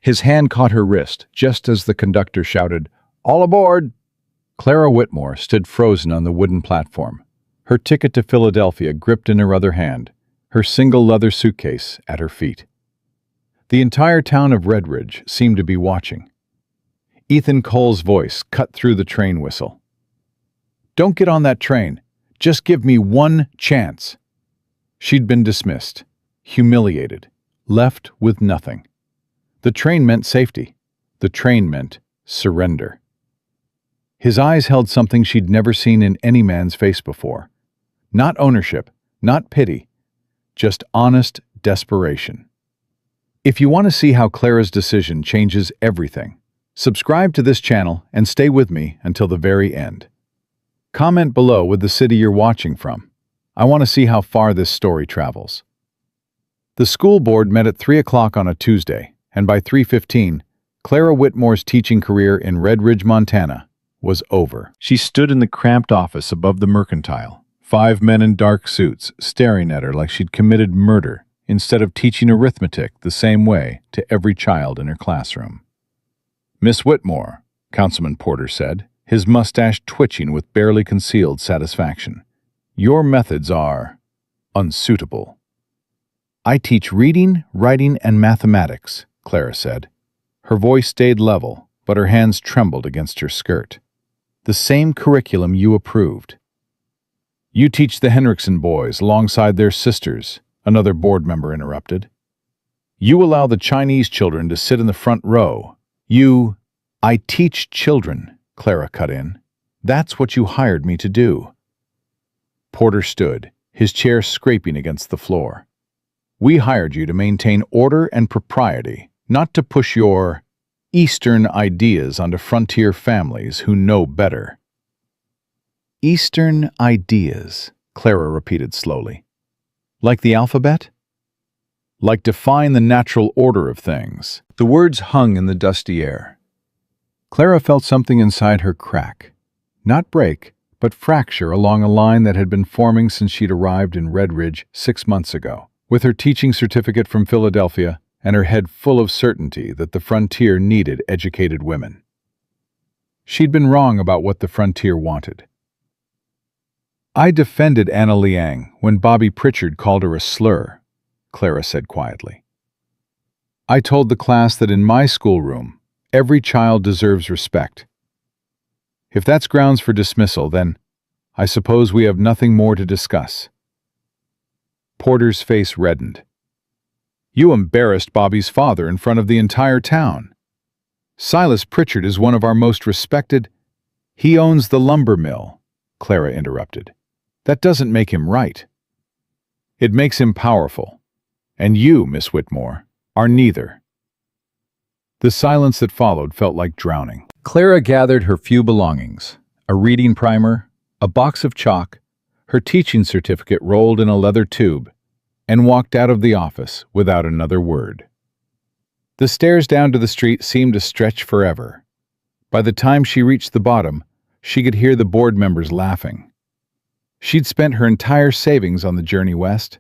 His hand caught her wrist just as the conductor shouted, "All aboard!" Clara Whitmore stood frozen on the wooden platform, her ticket to Philadelphia gripped in her other hand, her single leather suitcase at her feet. The entire town of Redridge seemed to be watching. Ethan Cole's voice cut through the train whistle. "Don't get on that train. Just give me one chance." She'd been dismissed, humiliated, left with nothing. The train meant safety. The train meant surrender. His eyes held something she'd never seen in any man's face before. Not ownership, not pity, just honest desperation. If you want to see how Clara's decision changes everything, subscribe to this channel and stay with me until the very end. Comment below with the city you're watching from. I want to see how far this story travels. The school board met at 3 o'clock on a Tuesday, and by 3:15, Clara Whitmore's teaching career in Redridge, Montana, was over. She stood in the cramped office above the mercantile, 5 men in dark suits staring at her like she'd committed murder instead of teaching arithmetic the same way to every child in her classroom. "Miss Whitmore," Councilman Porter said, his mustache twitching with barely concealed satisfaction, "your methods are unsuitable." "I teach reading, writing, and mathematics," Clara said. Her voice stayed level, but her hands trembled against her skirt. "The same curriculum you approved." "You teach the Henriksen boys alongside their sisters," another board member interrupted. "You allow the Chinese children to sit in the front row. I teach children," Clara cut in. "That's what you hired me to do." Porter stood, his chair scraping against the floor. "We hired you to maintain order and propriety, not to push your Eastern ideas onto frontier families who know better." "Eastern ideas," Clara repeated slowly. "Like the alphabet?" "Like define the natural order of things." The words hung in the dusty air. Clara felt something inside her crack. Not break, but fracture along a line that had been forming since she'd arrived in Redridge 6 months ago. With her teaching certificate from Philadelphia and her head full of certainty that the frontier needed educated women. She'd been wrong about what the frontier wanted. "I defended Anna Liang when Bobby Pritchard called her a slur," Clara said quietly. "I told the class that in my schoolroom, every child deserves respect. If that's grounds for dismissal, then I suppose we have nothing more to discuss." Porter's face reddened. "You embarrassed Bobby's father in front of the entire town. Silas Pritchard is one of our most respected—" "He owns the lumber mill," Clara interrupted. "That doesn't make him right. It makes him powerful. And you, Miss Whitmore, are neither." The silence that followed felt like drowning. Clara gathered her few belongings, a reading primer, a box of chalk, her teaching certificate rolled in a leather tube, and walked out of the office without another word. The stairs down to the street seemed to stretch forever. By the time she reached the bottom, she could hear the board members laughing. She'd spent her entire savings on the journey west.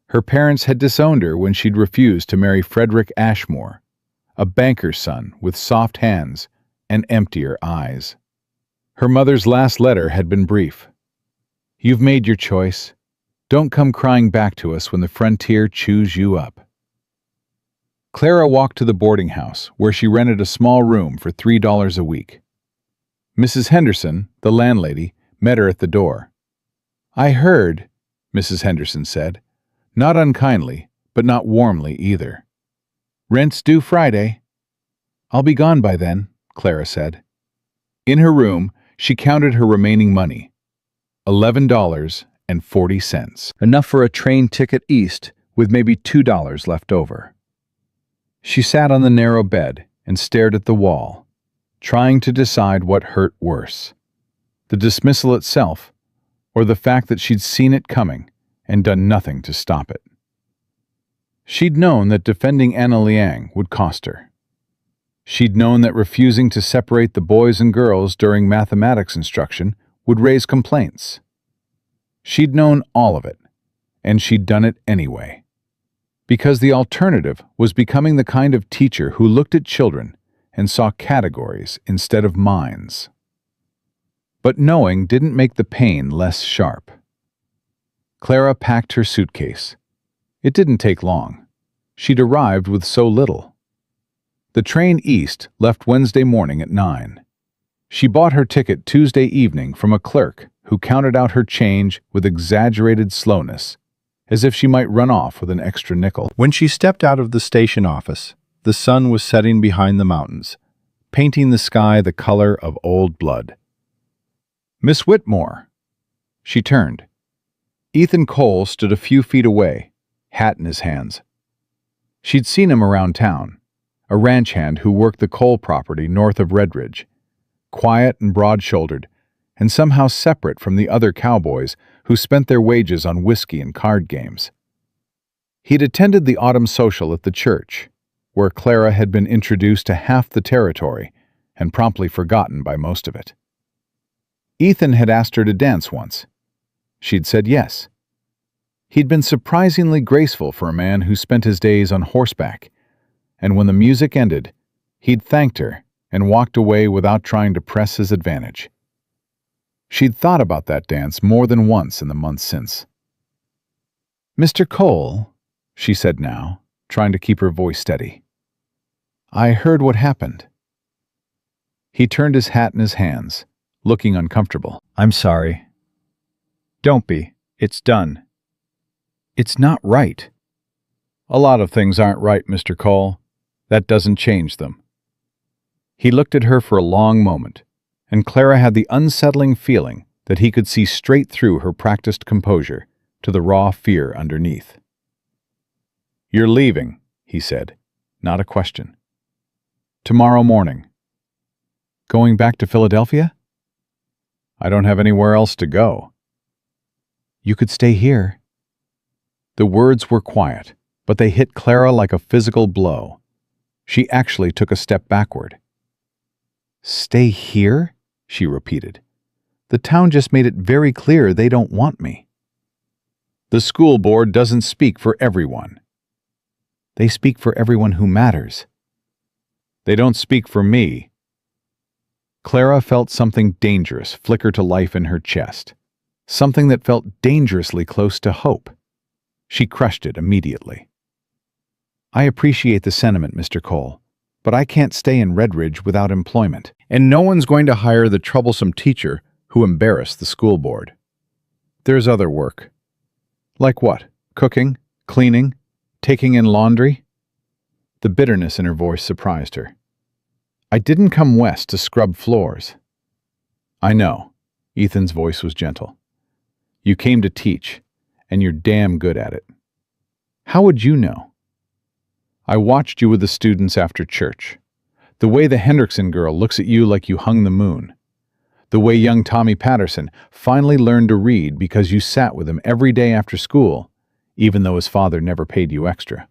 Her parents had disowned her when she'd refused to marry Frederick Ashmore, a banker's son with soft hands and emptier eyes. Her mother's last letter had been brief. "You've made your choice. Don't come crying back to us when the frontier chews you up." Clara walked to the boarding house, where she rented a small room for $3 a week. Mrs. Henderson, the landlady, met her at the door. "I heard," Mrs. Henderson said, not unkindly, but not warmly either. "Rent's due Friday." "I'll be gone by then," Clara said. In her room, she counted her remaining money. $11.40. Enough for a train ticket east, with maybe $2 left over. She sat on the narrow bed and stared at the wall, trying to decide what hurt worse: the dismissal itself, or the fact that she'd seen it coming and done nothing to stop it. She'd known that defending Anna Liang would cost her. She'd known that refusing to separate the boys and girls during mathematics instruction would raise complaints. She'd known all of it, and she'd done it anyway. Because the alternative was becoming the kind of teacher who looked at children and saw categories instead of minds. But knowing didn't make the pain less sharp. Clara packed her suitcase. It didn't take long. She'd arrived with so little. The train east left Wednesday morning at 9. She bought her ticket Tuesday evening from a clerk who counted out her change with exaggerated slowness, as if she might run off with an extra nickel. When she stepped out of the station office, the sun was setting behind the mountains, painting the sky the color of old blood. "Miss Whitmore." She turned. Ethan Cole stood a few feet away, hat in his hands. She'd seen him around town, a ranch hand who worked the coal property north of Redridge, quiet and broad-shouldered, and somehow separate from the other cowboys who spent their wages on whiskey and card games. He'd attended the autumn social at the church, where Clara had been introduced to half the territory and promptly forgotten by most of it. Ethan had asked her to dance once. She'd said yes. He'd been surprisingly graceful for a man who spent his days on horseback, and when the music ended, he'd thanked her and walked away without trying to press his advantage. She'd thought about that dance more than once in the months since. "Mr. Cole," she said now, trying to keep her voice steady. "I heard what happened." He turned his hat in his hands, looking uncomfortable. "I'm sorry." "Don't be. It's done." "It's not right." "A lot of things aren't right, Mr. Cole. That doesn't change them." He looked at her for a long moment, and Clara had the unsettling feeling that he could see straight through her practiced composure to the raw fear underneath. "You're leaving," he said, not a question. "Tomorrow morning." "Going back to Philadelphia?" "I don't have anywhere else to go." "You could stay here." The words were quiet, but they hit Clara like a physical blow. She actually took a step backward. "Stay here?" she repeated. "The town just made it very clear they don't want me." "The school board doesn't speak for everyone." "They speak for everyone who matters." "They don't speak for me." Clara felt something dangerous flicker to life in her chest, something that felt dangerously close to hope. She crushed it immediately. "I appreciate the sentiment, Mr. Cole, but I can't stay in Redridge without employment, and no one's going to hire the troublesome teacher who embarrassed the school board. There's other work." "Like what? Cooking? Cleaning? Taking in laundry?" The bitterness in her voice surprised her. "I didn't come west to scrub floors." "I know." Ethan's voice was gentle. "You came to teach, and you're damn good at it." "How would you know?" "I watched you with the students after church. The way the Hendrickson girl looks at you like you hung the moon. The way young Tommy Patterson finally learned to read because you sat with him every day after school, even though his father never paid you extra.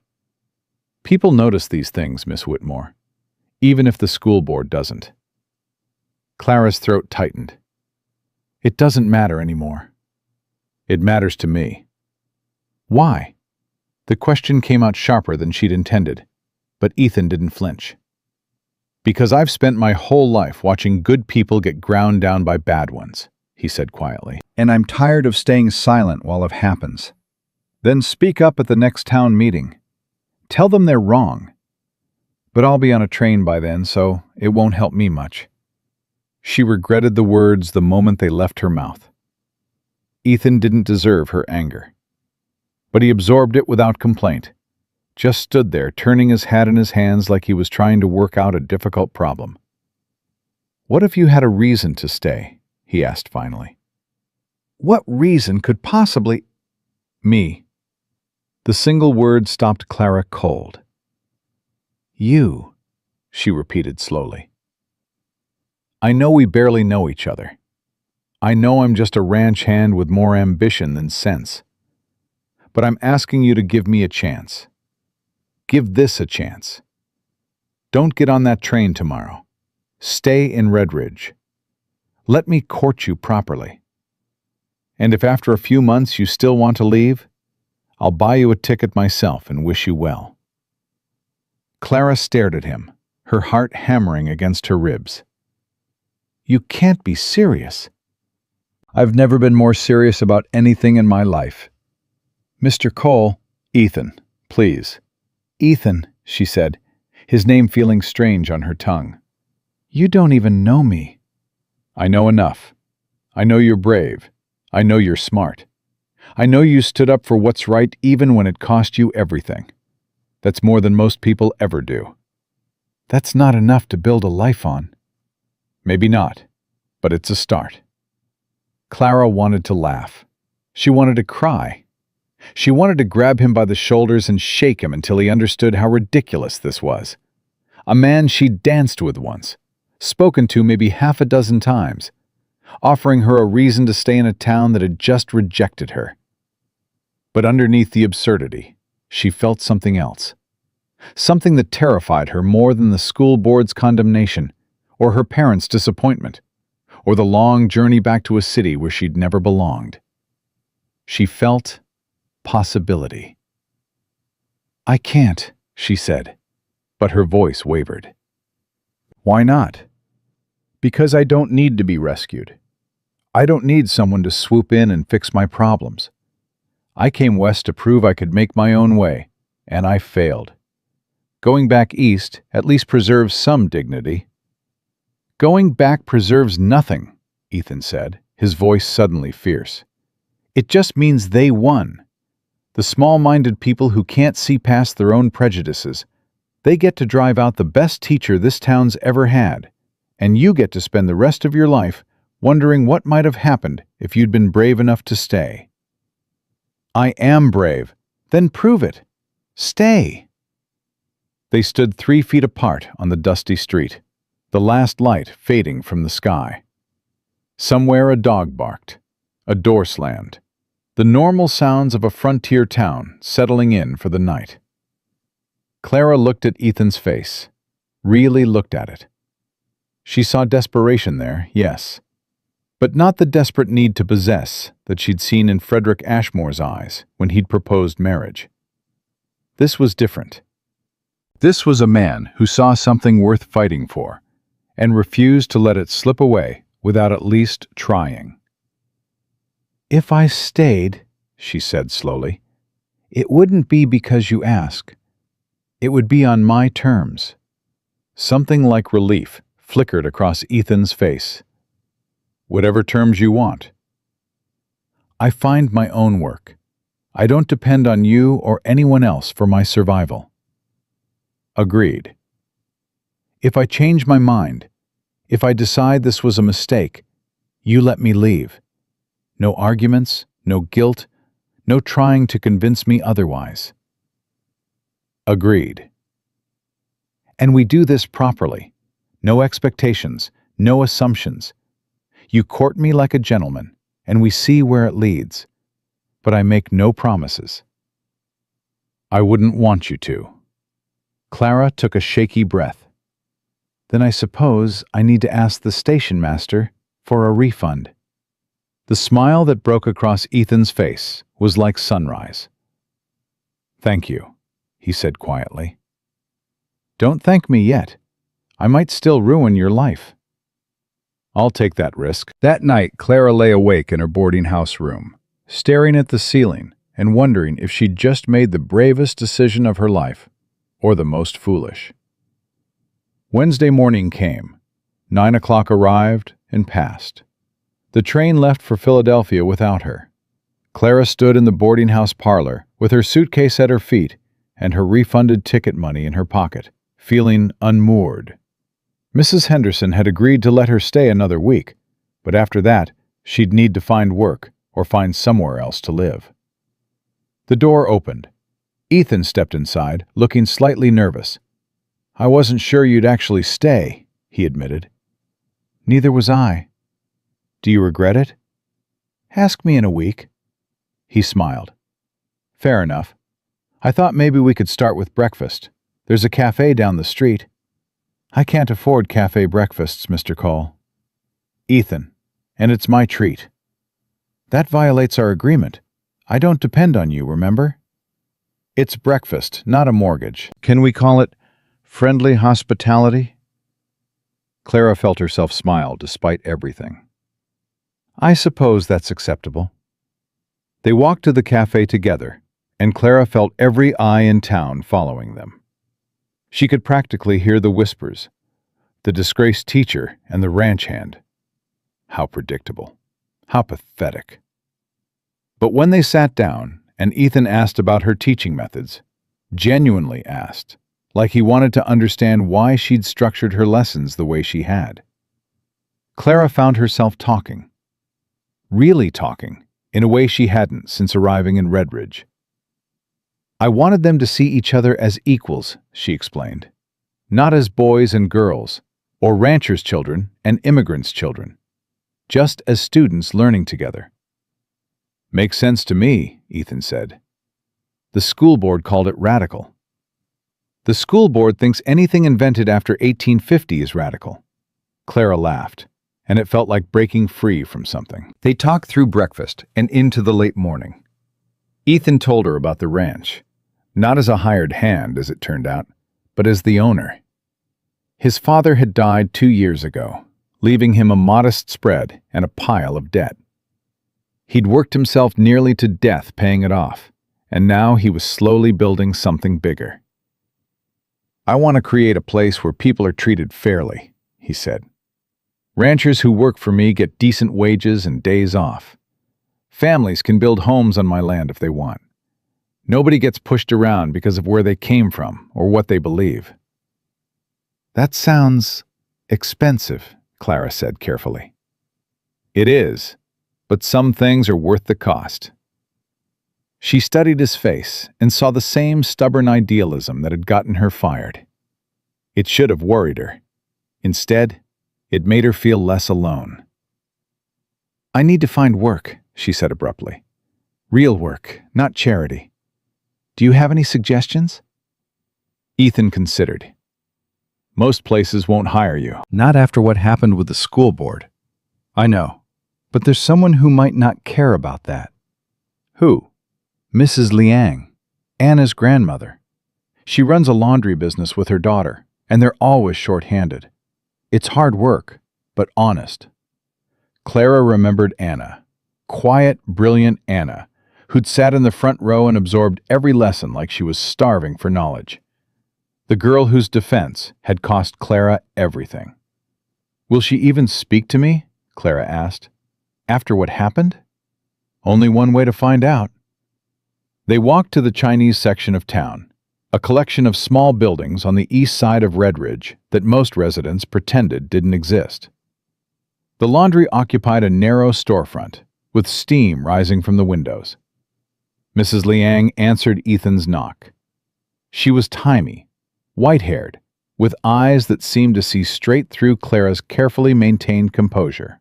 People notice these things, Miss Whitmore, even if the school board doesn't." Clara's throat tightened. "It doesn't matter anymore." "It matters to me." "Why?" The question came out sharper than she'd intended, but Ethan didn't flinch. "Because I've spent my whole life watching good people get ground down by bad ones," he said quietly. "And I'm tired of staying silent while it happens." "Then speak up at the next town meeting. Tell them they're wrong." "But I'll be on a train by then, so it won't help me much." She regretted the words the moment they left her mouth. Ethan didn't deserve her anger. But he absorbed it without complaint, just stood there turning his hat in his hands like he was trying to work out a difficult problem. "What if you had a reason to stay?" he asked finally. "What reason could possibly—" "Me." The single word stopped Clara cold. "You," she repeated slowly. "I know we barely know each other. I know I'm just a ranch hand with more ambition than sense. But I'm asking you to give me a chance. Give this a chance. Don't get on that train tomorrow. Stay in Redridge. Let me court you properly. And if after a few months you still want to leave, I'll buy you a ticket myself and wish you well." Clara stared at him, her heart hammering against her ribs. "You can't be serious." "I've never been more serious about anything in my life." "Mr. Cole." "Ethan, please." "Ethan," she said, his name feeling strange on her tongue. "You don't even know me." "I know enough. I know you're brave. I know you're smart. I know you stood up for what's right even when it cost you everything. That's more than most people ever do." "That's not enough to build a life on." "Maybe not, but it's a start." Clara wanted to laugh. She wanted to cry. She wanted to grab him by the shoulders and shake him until he understood how ridiculous this was. A man she'd danced with once, spoken to maybe half a dozen times, offering her a reason to stay in a town that had just rejected her. But underneath the absurdity, she felt something else. Something that terrified her more than the school board's condemnation, or her parents' disappointment, or the long journey back to a city where she'd never belonged. She felt possibility. "I can't," she said, but her voice wavered. "Why not?" "Because I don't need to be rescued. I don't need someone to swoop in and fix my problems. I came west to prove I could make my own way, and I failed. Going back east at least preserves some dignity." "Going back preserves nothing," Ethan said, his voice suddenly fierce. "It just means they won. The small-minded people who can't see past their own prejudices, they get to drive out the best teacher this town's ever had, and you get to spend the rest of your life wondering what might have happened if you'd been brave enough to stay." "I am brave. Then prove it. Stay." They stood 3 feet apart on the dusty street, the last light fading from the sky. Somewhere a dog barked, a door slammed, the normal sounds of a frontier town settling in for the night. Clara looked at Ethan's face, really looked at it. She saw desperation there, yes, but not the desperate need to possess that she'd seen in Frederick Ashmore's eyes when he'd proposed marriage. This was different. This was a man who saw something worth fighting for and refused to let it slip away without at least trying. "If I stayed," she said slowly, "it wouldn't be because you ask. It would be on my terms." Something like relief flickered across Ethan's face. "Whatever terms you want." "I find my own work. I don't depend on you or anyone else for my survival." "Agreed." "If I change my mind, if I decide this was a mistake, you let me leave. No arguments, no guilt, no trying to convince me otherwise." "Agreed." "And we do this properly. No expectations, no assumptions. You court me like a gentleman, and we see where it leads. But I make no promises." "I wouldn't want you to." Clara took a shaky breath. "Then I suppose I need to ask the station master for a refund." The smile that broke across Ethan's face was like sunrise. "Thank you," he said quietly. "Don't thank me yet. I might still ruin your life." "I'll take that risk." That night, Clara lay awake in her boarding house room, staring at the ceiling and wondering if she'd just made the bravest decision of her life, or the most foolish. Wednesday morning came. 9 o'clock arrived and passed. The train left for Philadelphia without her. Clara stood in the boarding house parlor with her suitcase at her feet and her refunded ticket money in her pocket, feeling unmoored. Mrs. Henderson had agreed to let her stay another week, but after that, she'd need to find work or find somewhere else to live. The door opened. Ethan stepped inside, looking slightly nervous. "I wasn't sure you'd actually stay," he admitted. "Neither was I." "Do you regret it?" "Ask me in a week." He smiled. "Fair enough. I thought maybe we could start with breakfast. There's a cafe down the street." "I can't afford cafe breakfasts, Mr. Cole." "Ethan, and it's my treat." "That violates our agreement. I don't depend on you, remember?" It's breakfast, not a mortgage. Can we call it friendly hospitality? Clara felt herself smile despite everything. I suppose that's acceptable. They walked to the cafe together, and Clara felt every eye in town following them. She could practically hear the whispers, the disgraced teacher and the ranch hand. How predictable. How pathetic. But when they sat down and Ethan asked about her teaching methods, genuinely asked, like he wanted to understand why she'd structured her lessons the way she had, Clara found herself talking. Really talking, in a way she hadn't since arriving in Redridge. I wanted them to see each other as equals, she explained, not as boys and girls, or ranchers' children and immigrants' children, just as students learning together. Makes sense to me, Ethan said. The school board called it radical. The school board thinks anything invented after 1850 is radical. Clara laughed, and it felt like breaking free from something. They talked through breakfast and into the late morning. Ethan told her about the ranch, not as a hired hand, as it turned out, but as the owner. His father had died 2 years ago, leaving him a modest spread and a pile of debt. He'd worked himself nearly to death paying it off, and now he was slowly building something bigger. I want to create a place where people are treated fairly, he said. Ranchers who work for me get decent wages and days off. Families can build homes on my land if they want. Nobody gets pushed around because of where they came from or what they believe. That sounds expensive, Clara said carefully. It is, but some things are worth the cost. She studied his face and saw the same stubborn idealism that had gotten her fired. It should have worried her. Instead, it made her feel less alone. I need to find work, she said abruptly. Real work, not charity. Do you have any suggestions? Ethan considered. Most places won't hire you. Not after what happened with the school board. I know, but there's someone who might not care about that. Who? Mrs. Liang, Anna's grandmother. She runs a laundry business with her daughter, and they're always short-handed. It's hard work, but honest. Clara remembered Anna, quiet, brilliant Anna, who'd sat in the front row and absorbed every lesson like she was starving for knowledge. The girl whose defense had cost Clara everything. Will she even speak to me? Clara asked. After what happened? Only one way to find out. They walked to the Chinese section of town, a collection of small buildings on the east side of Redridge that most residents pretended didn't exist. The laundry occupied a narrow storefront, with steam rising from the windows. Mrs. Liang answered Ethan's knock. She was tiny, white-haired, with eyes that seemed to see straight through Clara's carefully maintained composure.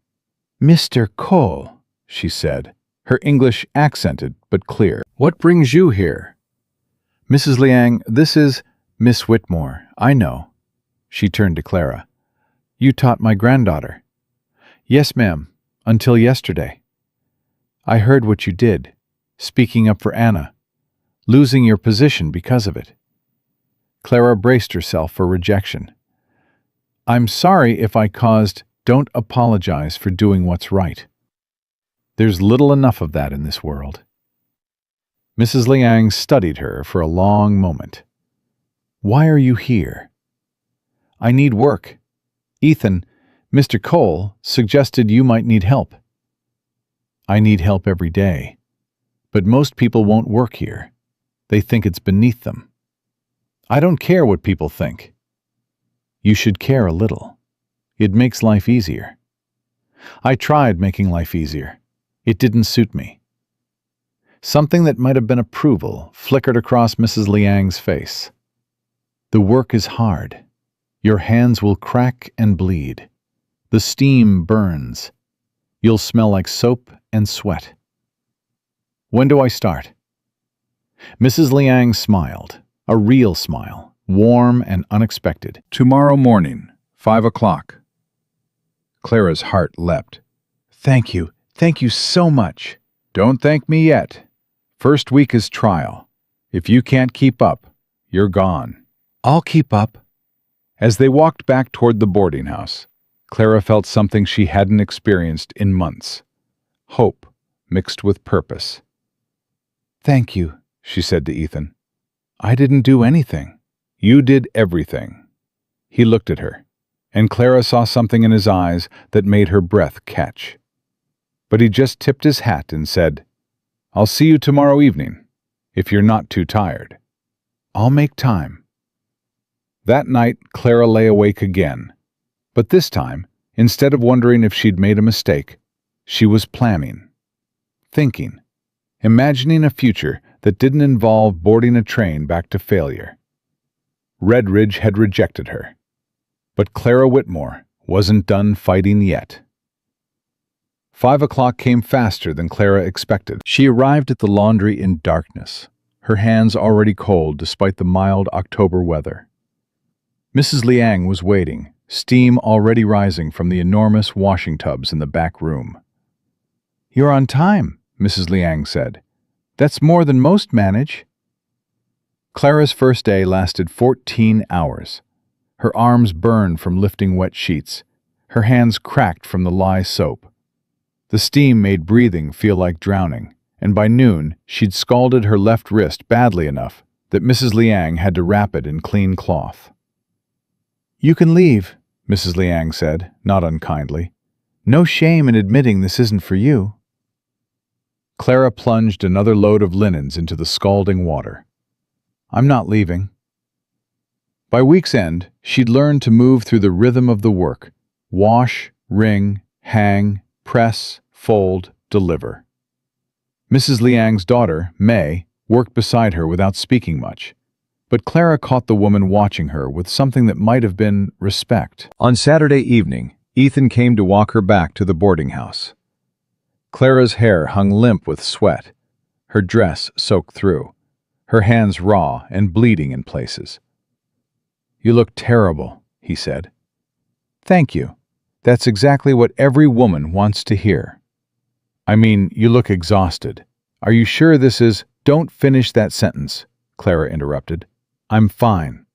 Mr. Cole, she said, her English accented but clear. What brings you here? Mrs. Liang, this is Miss Whitmore, I know. She turned to Clara. You taught my granddaughter. Yes, ma'am, until yesterday. I heard what you did, speaking up for Anna, losing your position because of it. Clara braced herself for rejection. I'm sorry if I caused. Don't apologize for doing what's right. There's little enough of that in this world. Mrs. Liang studied her for a long moment. Why are you here? I need work. Ethan, Mr. Cole suggested you might need help. I need help every day. But most people won't work here. They think it's beneath them. I don't care what people think. You should care a little. It makes life easier. I tried making life easier. It didn't suit me. Something that might have been approval flickered across Mrs. Liang's face. The work is hard. Your hands will crack and bleed. The steam burns. You'll smell like soap and sweat. When do I start? Mrs. Liang smiled, a real smile, warm and unexpected. Tomorrow morning, 5 o'clock. Clara's heart leapt. Thank you so much. Don't thank me yet. First week is trial. If you can't keep up, you're gone. I'll keep up. As they walked back toward the boarding house, Clara felt something she hadn't experienced in months. Hope mixed with purpose. Thank you, she said to Ethan. I didn't do anything. You did everything. He looked at her, and Clara saw something in his eyes that made her breath catch. But he just tipped his hat and said, I'll see you tomorrow evening, if you're not too tired. I'll make time. That night, Clara lay awake again. But this time, instead of wondering if she'd made a mistake, she was planning, thinking, imagining a future that didn't involve boarding a train back to failure. Redridge had rejected her, but Clara Whitmore wasn't done fighting yet. 5 o'clock came faster than Clara expected. She arrived at the laundry in darkness, her hands already cold despite the mild October weather. Mrs. Liang was waiting, steam already rising from the enormous washing tubs in the back room. You're on time, Mrs. Liang said. That's more than most manage. Clara's first day lasted 14 hours. Her arms burned from lifting wet sheets. Her hands cracked from the lye soap. The steam made breathing feel like drowning, and by noon she'd scalded her left wrist badly enough that Mrs. Liang had to wrap it in clean cloth. You can leave, Mrs. Liang said, not unkindly. No shame in admitting this isn't for you. Clara plunged another load of linens into the scalding water. I'm not leaving. By week's end, she'd learned to move through the rhythm of the work. Wash, wring, hang, press, fold, deliver. Mrs. Liang's daughter, May, worked beside her without speaking much. But Clara caught the woman watching her with something that might have been respect. On Saturday evening, Ethan came to walk her back to the boarding house. Clara's hair hung limp with sweat, her dress soaked through, her hands raw and bleeding in places. You look terrible, he said. Thank you. That's exactly what every woman wants to hear. I mean, you look exhausted. Are you sure this is— Don't finish that sentence, Clara interrupted. I'm fine.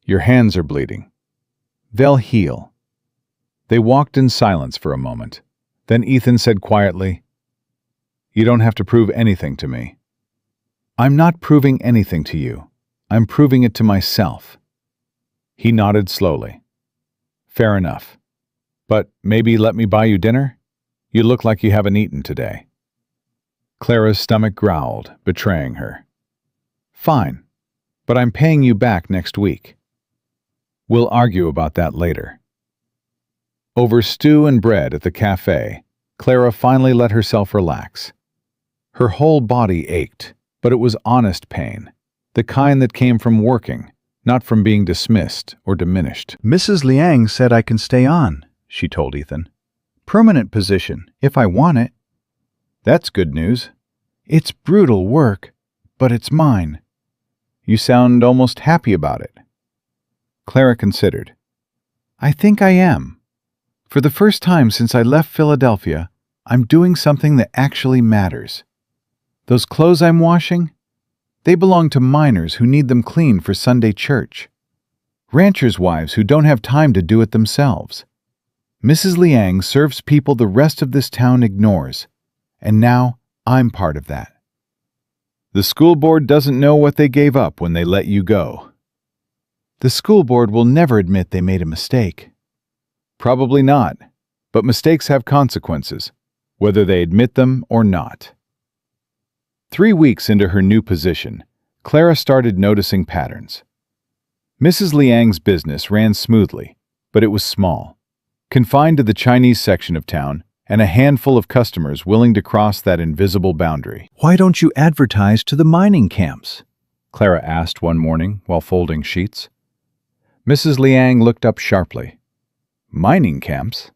Your hands are bleeding. They'll heal. They walked in silence for a moment. Then Ethan said quietly, You don't have to prove anything to me. I'm not proving anything to you. I'm proving it to myself. He nodded slowly. Fair enough. But maybe let me buy you dinner? You look like you haven't eaten today. Clara's stomach growled, betraying her. Fine, but I'm paying you back next week. We'll argue about that later. Over stew and bread at the cafe, Clara finally let herself relax. Her whole body ached, but it was honest pain, the kind that came from working, not from being dismissed or diminished. Mrs. Liang said I can stay on, she told Ethan. Permanent position, if I want it. That's good news. It's brutal work, but it's mine. You sound almost happy about it. Clara considered. I think I am. For the first time since I left Philadelphia, I'm doing something that actually matters. Those clothes I'm washing, they belong to miners who need them clean for Sunday church. Ranchers' wives who don't have time to do it themselves. Mrs. Liang serves people the rest of this town ignores, and now I'm part of that. The school board doesn't know what they gave up when they let you go. The school board will never admit they made a mistake. Probably not, but mistakes have consequences, whether they admit them or not. 3 weeks into her new position, Clara started noticing patterns. Mrs. Liang's business ran smoothly, but it was small, confined to the Chinese section of town and a handful of customers willing to cross that invisible boundary. Why don't you advertise to the mining camps? Clara asked one morning while folding sheets. Mrs. Liang looked up sharply. Mining camps?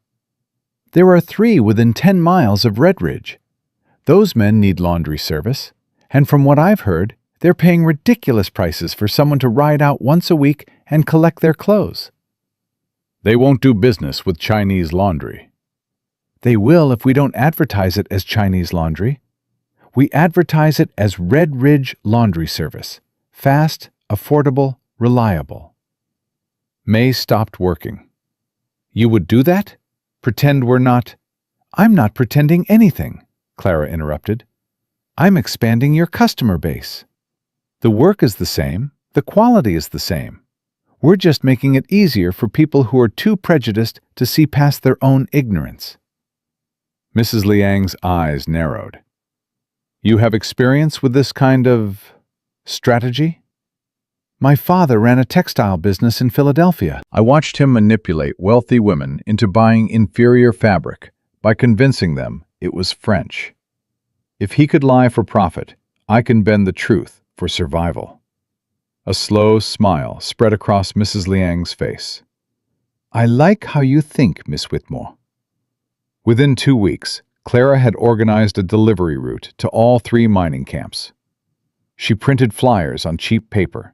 There are 3 within 10 miles of Redridge. Those men need laundry service, and from what I've heard, they're paying ridiculous prices for someone to ride out once a week and collect their clothes. They won't do business with Chinese laundry. They will if we don't advertise it as Chinese laundry. We advertise it as Red Ridge Laundry Service. Fast, affordable, reliable. May stopped working. You would do that? Pretend we're not— I'm not pretending anything, Clara interrupted. I'm expanding your customer base. The work is the same, the quality is the same. We're just making it easier for people who are too prejudiced to see past their own ignorance. Mrs. Liang's eyes narrowed. You have experience with this kind of strategy? My father ran a textile business in Philadelphia. I watched him manipulate wealthy women into buying inferior fabric by convincing them it was French. If he could lie for profit, I can bend the truth for survival. A slow smile spread across Mrs. Liang's face. I like how you think, Miss Whitmore. Within 2 weeks, Clara had organized a delivery route to all 3 mining camps. She printed flyers on cheap paper: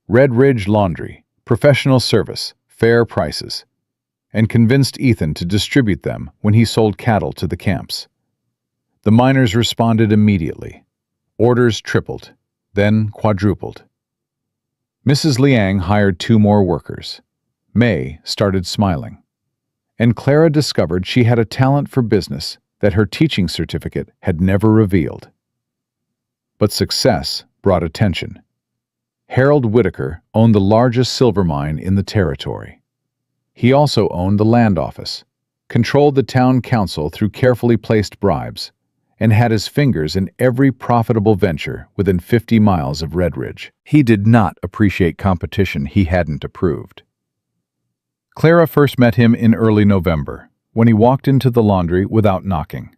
Red Ridge Laundry, professional service, fair prices, and convinced Ethan to distribute them when he sold cattle to the camps. The miners responded immediately. Orders tripled, then quadrupled. Mrs. Liang hired 2 more workers. May started smiling. And Clara discovered she had a talent for business that her teaching certificate had never revealed. But success brought attention. Harold Whitaker owned the largest silver mine in the territory. He also owned the land office, controlled the town council through carefully placed bribes, and had his fingers in every profitable venture within 50 miles of Red Ridge. He did not appreciate competition he hadn't approved. Clara first met him in early November, when he walked into the laundry without knocking.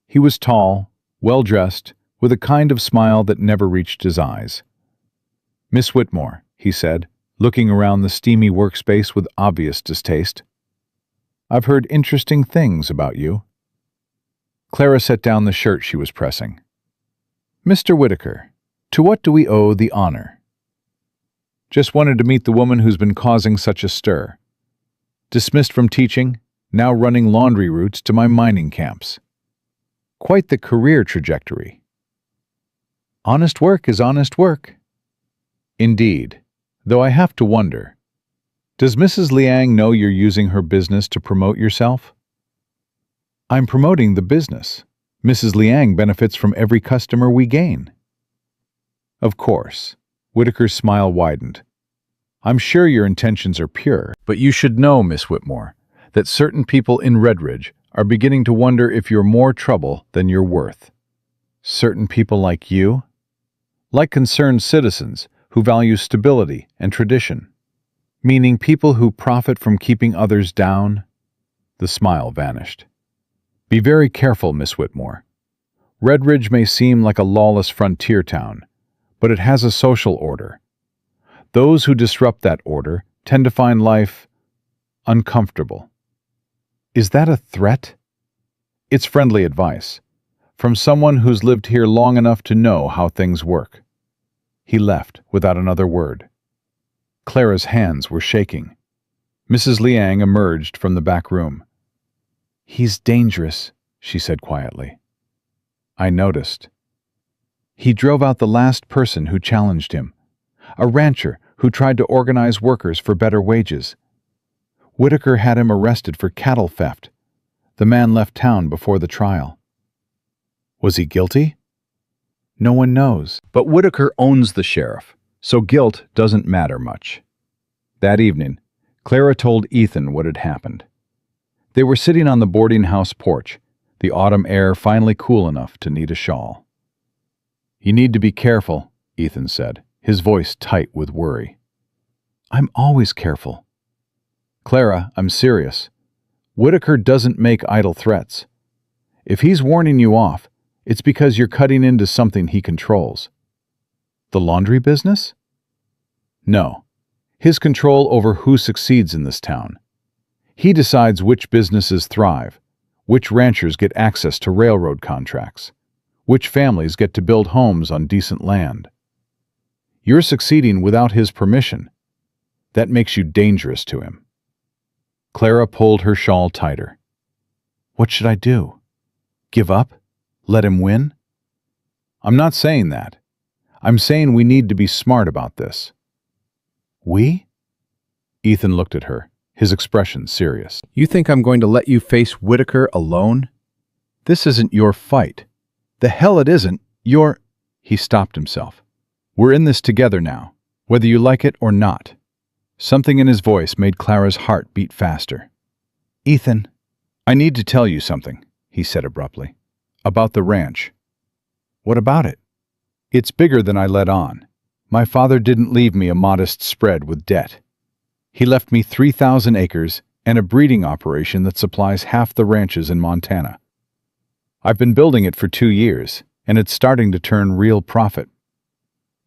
He was tall, well-dressed, with a kind of smile that never reached his eyes. "Miss Whitmore," he said, looking around the steamy workspace with obvious distaste. "I've heard interesting things about you." Clara set down the shirt she was pressing. "Mr. Whitaker, to what do we owe the honor?" "Just wanted to meet the woman who's been causing such a stir. Dismissed from teaching, now running laundry routes to my mining camps. Quite the career trajectory." "Honest work is honest work." "Indeed, though I have to wonder, does Mrs. Liang know you're using her business to promote yourself?" "I'm promoting the business. Mrs. Liang benefits from every customer we gain." "Of course." Whitaker's smile widened. "I'm sure your intentions are pure, but you should know, Miss Whitmore, that certain people in Red Ridge are beginning to wonder if you're more trouble than you're worth." "Certain people like you?" "Like concerned citizens who value stability and tradition." "Meaning people who profit from keeping others down?" The smile vanished. "Be very careful, Miss Whitmore. Red Ridge may seem like a lawless frontier town, but it has a social order. Those who disrupt that order tend to find life uncomfortable." "Is that a threat?" "It's friendly advice, from someone who's lived here long enough to know how things work." He left without another word. Clara's hands were shaking. Mrs. Liang emerged from the back room. "He's dangerous," she said quietly. "I noticed." "He drove out the last person who challenged him, a rancher who tried to organize workers for better wages. Whitaker had him arrested for cattle theft. The man left town before the trial." "Was he guilty?" "No one knows. But Whitaker owns the sheriff, so guilt doesn't matter much." That evening, Clara told Ethan what had happened. They were sitting on the boarding house porch, the autumn air finally cool enough to need a shawl. "You need to be careful," Ethan said, his voice tight with worry. "I'm always careful." "Clara, I'm serious. Whitaker doesn't make idle threats. If he's warning you off, it's because you're cutting into something he controls." "The laundry business?" "No. His control over who succeeds in this town. He decides which businesses thrive, which ranchers get access to railroad contracts, which families get to build homes on decent land. You're succeeding without his permission. That makes you dangerous to him." Clara pulled her shawl tighter. "What should I do? Give up? Let him win?" I'm not saying that. I'm saying we need to be smart about this. We? Ethan looked at her, his expression serious. You think I'm going to let you face Whitaker alone? This isn't your fight. The hell it isn't. He stopped himself. We're in this together now, whether you like it or not. Something in his voice made Clara's heart beat faster. Ethan. I need to tell you something, he said abruptly. About the ranch. What about it? It's bigger than I let on. My father didn't leave me a modest spread with debt. He left me 3,000 acres and a breeding operation that supplies half the ranches in Montana. I've been building it for 2 years, and it's starting to turn real profit.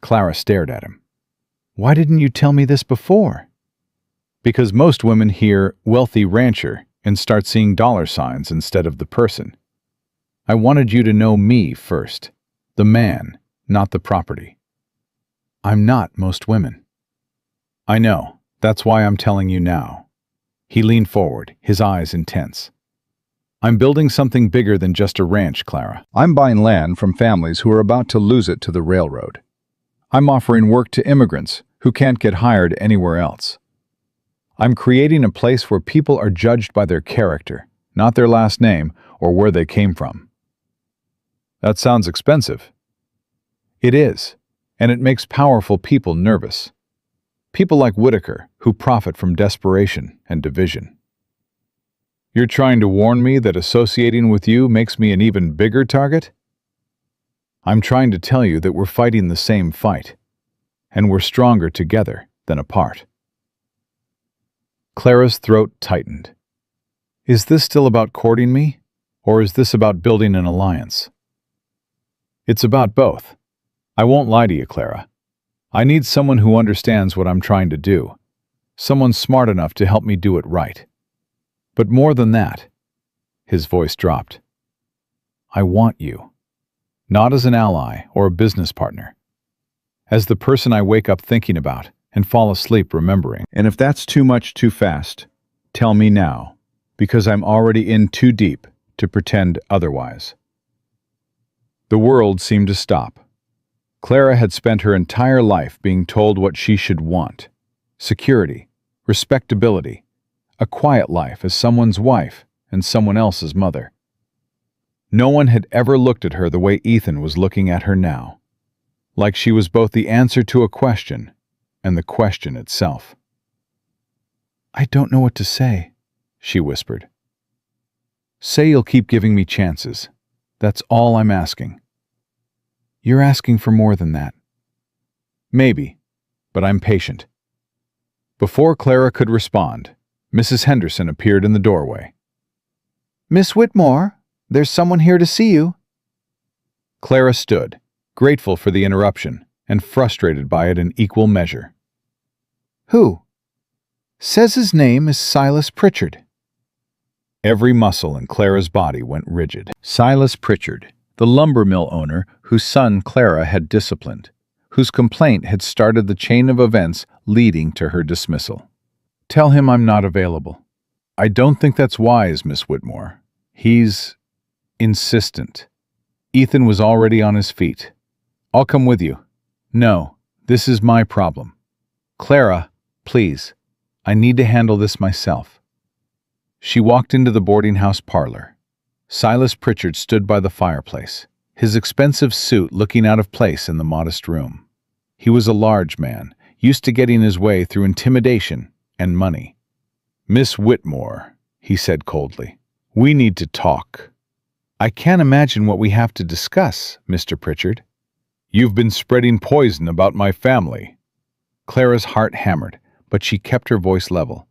Clara stared at him. Why didn't you tell me this before? Because most women hear wealthy rancher and start seeing dollar signs instead of the person. I wanted you to know me first, the man, not the property. I'm not most women. I know. That's why I'm telling you now. He leaned forward, his eyes intense. I'm building something bigger than just a ranch, Clara. I'm buying land from families who are about to lose it to the railroad. I'm offering work to immigrants who can't get hired anywhere else. I'm creating a place where people are judged by their character, not their last name or where they came from. That sounds expensive. It is, and it makes powerful people nervous. People like Whitaker, who profit from desperation and division. You're trying to warn me that associating with you makes me an even bigger target? I'm trying to tell you that we're fighting the same fight, and we're stronger together than apart. Clara's throat tightened. Is this still about courting me, or is this about building an alliance? It's about both. I won't lie to you, Clara. I need someone who understands what I'm trying to do, someone smart enough to help me do it right. But more than that, his voice dropped. I want you, not as an ally or a business partner, as the person I wake up thinking about and fall asleep remembering. And if that's too much too fast, tell me now, because I'm already in too deep to pretend otherwise. The world seemed to stop. Clara had spent her entire life being told what she should want: security, respectability, a quiet life as someone's wife and someone else's mother. No one had ever looked at her the way Ethan was looking at her now, like she was both the answer to a question and the question itself. I don't know what to say, she whispered. Say you'll keep giving me chances. That's all I'm asking. You're asking for more than that. Maybe, but I'm patient. Before Clara could respond, Mrs. Henderson appeared in the doorway. Miss Whitmore, there's someone here to see you. Clara stood, grateful for the interruption and frustrated by it in equal measure. Who? Says his name is Silas Pritchard. Every muscle in Clara's body went rigid. Silas Pritchard, the lumber mill owner whose son Clara had disciplined, whose complaint had started the chain of events leading to her dismissal. Tell him I'm not available. I don't think that's wise, Miss Whitmore. He's insistent. Ethan was already on his feet. I'll come with you. No, this is my problem. Clara, please, I need to handle this myself. She walked into the boarding house parlor. Silas Pritchard stood by the fireplace, his expensive suit looking out of place in the modest room. He was a large man, used to getting his way through intimidation and money. Miss Whitmore, he said coldly, we need to talk. I can't imagine what we have to discuss, Mr. Pritchard. You've been spreading poison about my family. Clara's heart hammered, but she kept her voice level.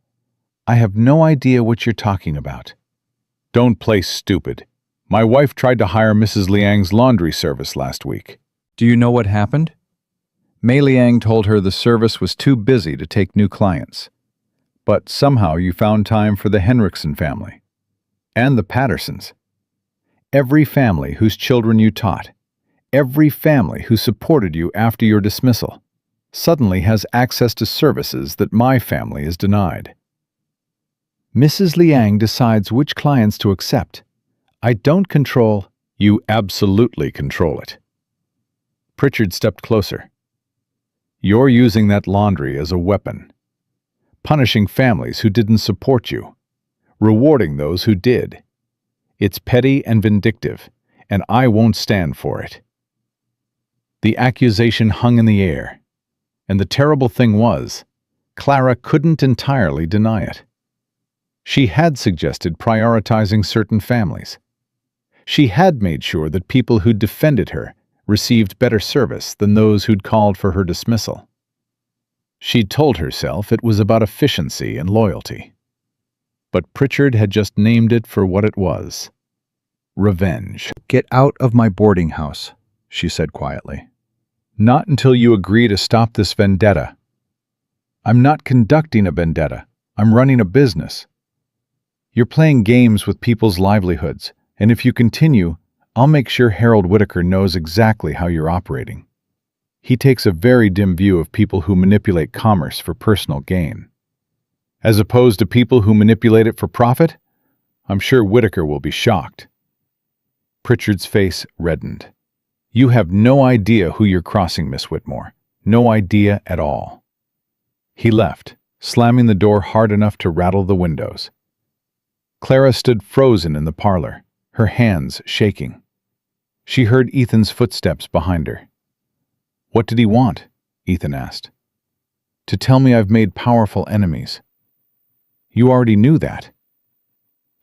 I have no idea what you're talking about. Don't play stupid. My wife tried to hire Mrs. Liang's laundry service last week. Do you know what happened? Mei Liang told her the service was too busy to take new clients. But somehow you found time for the Henriksen family. And the Pattersons. Every family whose children you taught, every family who supported you after your dismissal, suddenly has access to services that my family is denied. Mrs. Liang decides which clients to accept. I don't control. You absolutely control it. Pritchard stepped closer. You're using that laundry as a weapon, punishing families who didn't support you, rewarding those who did. It's petty and vindictive, and I won't stand for it. The accusation hung in the air, and the terrible thing was, Clara couldn't entirely deny it. She had suggested prioritizing certain families. She had made sure that people who defended her received better service than those who'd called for her dismissal. She'd told herself it was about efficiency and loyalty. But Pritchard had just named it for what it was. Revenge. "Get out of my boarding house," she said quietly. Not until you agree to stop this vendetta. I'm not conducting a vendetta. I'm running a business. You're playing games with people's livelihoods, and if you continue, I'll make sure Harold Whitaker knows exactly how you're operating. He takes a very dim view of people who manipulate commerce for personal gain. As opposed to people who manipulate it for profit, I'm sure Whitaker will be shocked. Pritchard's face reddened. You have no idea who you're crossing, Miss Whitmore. No idea at all. He left, slamming the door hard enough to rattle the windows. Clara stood frozen in the parlor, her hands shaking. She heard Ethan's footsteps behind her. What did he want? Ethan asked. To tell me I've made powerful enemies. You already knew that.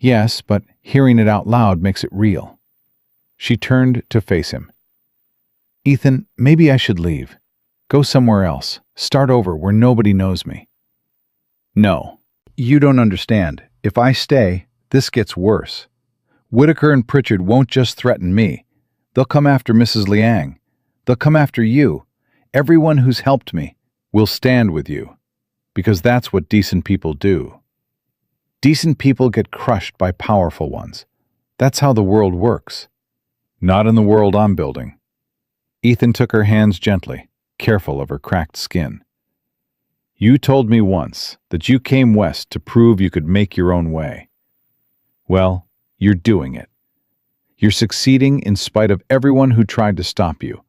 Yes, but hearing it out loud makes it real. She turned to face him. Ethan, maybe I should leave. Go somewhere else. Start over where nobody knows me. No. You don't understand. If I stay, this gets worse. Whitaker and Pritchard won't just threaten me. They'll come after Mrs. Liang. They'll come after you. Everyone who's helped me will stand with you. Because that's what decent people do. Decent people get crushed by powerful ones. That's how the world works. Not in the world I'm building. Ethan took her hands gently, careful of her cracked skin. You told me once that you came west to prove you could make your own way. Well, you're doing it. You're succeeding in spite of everyone who tried to stop you.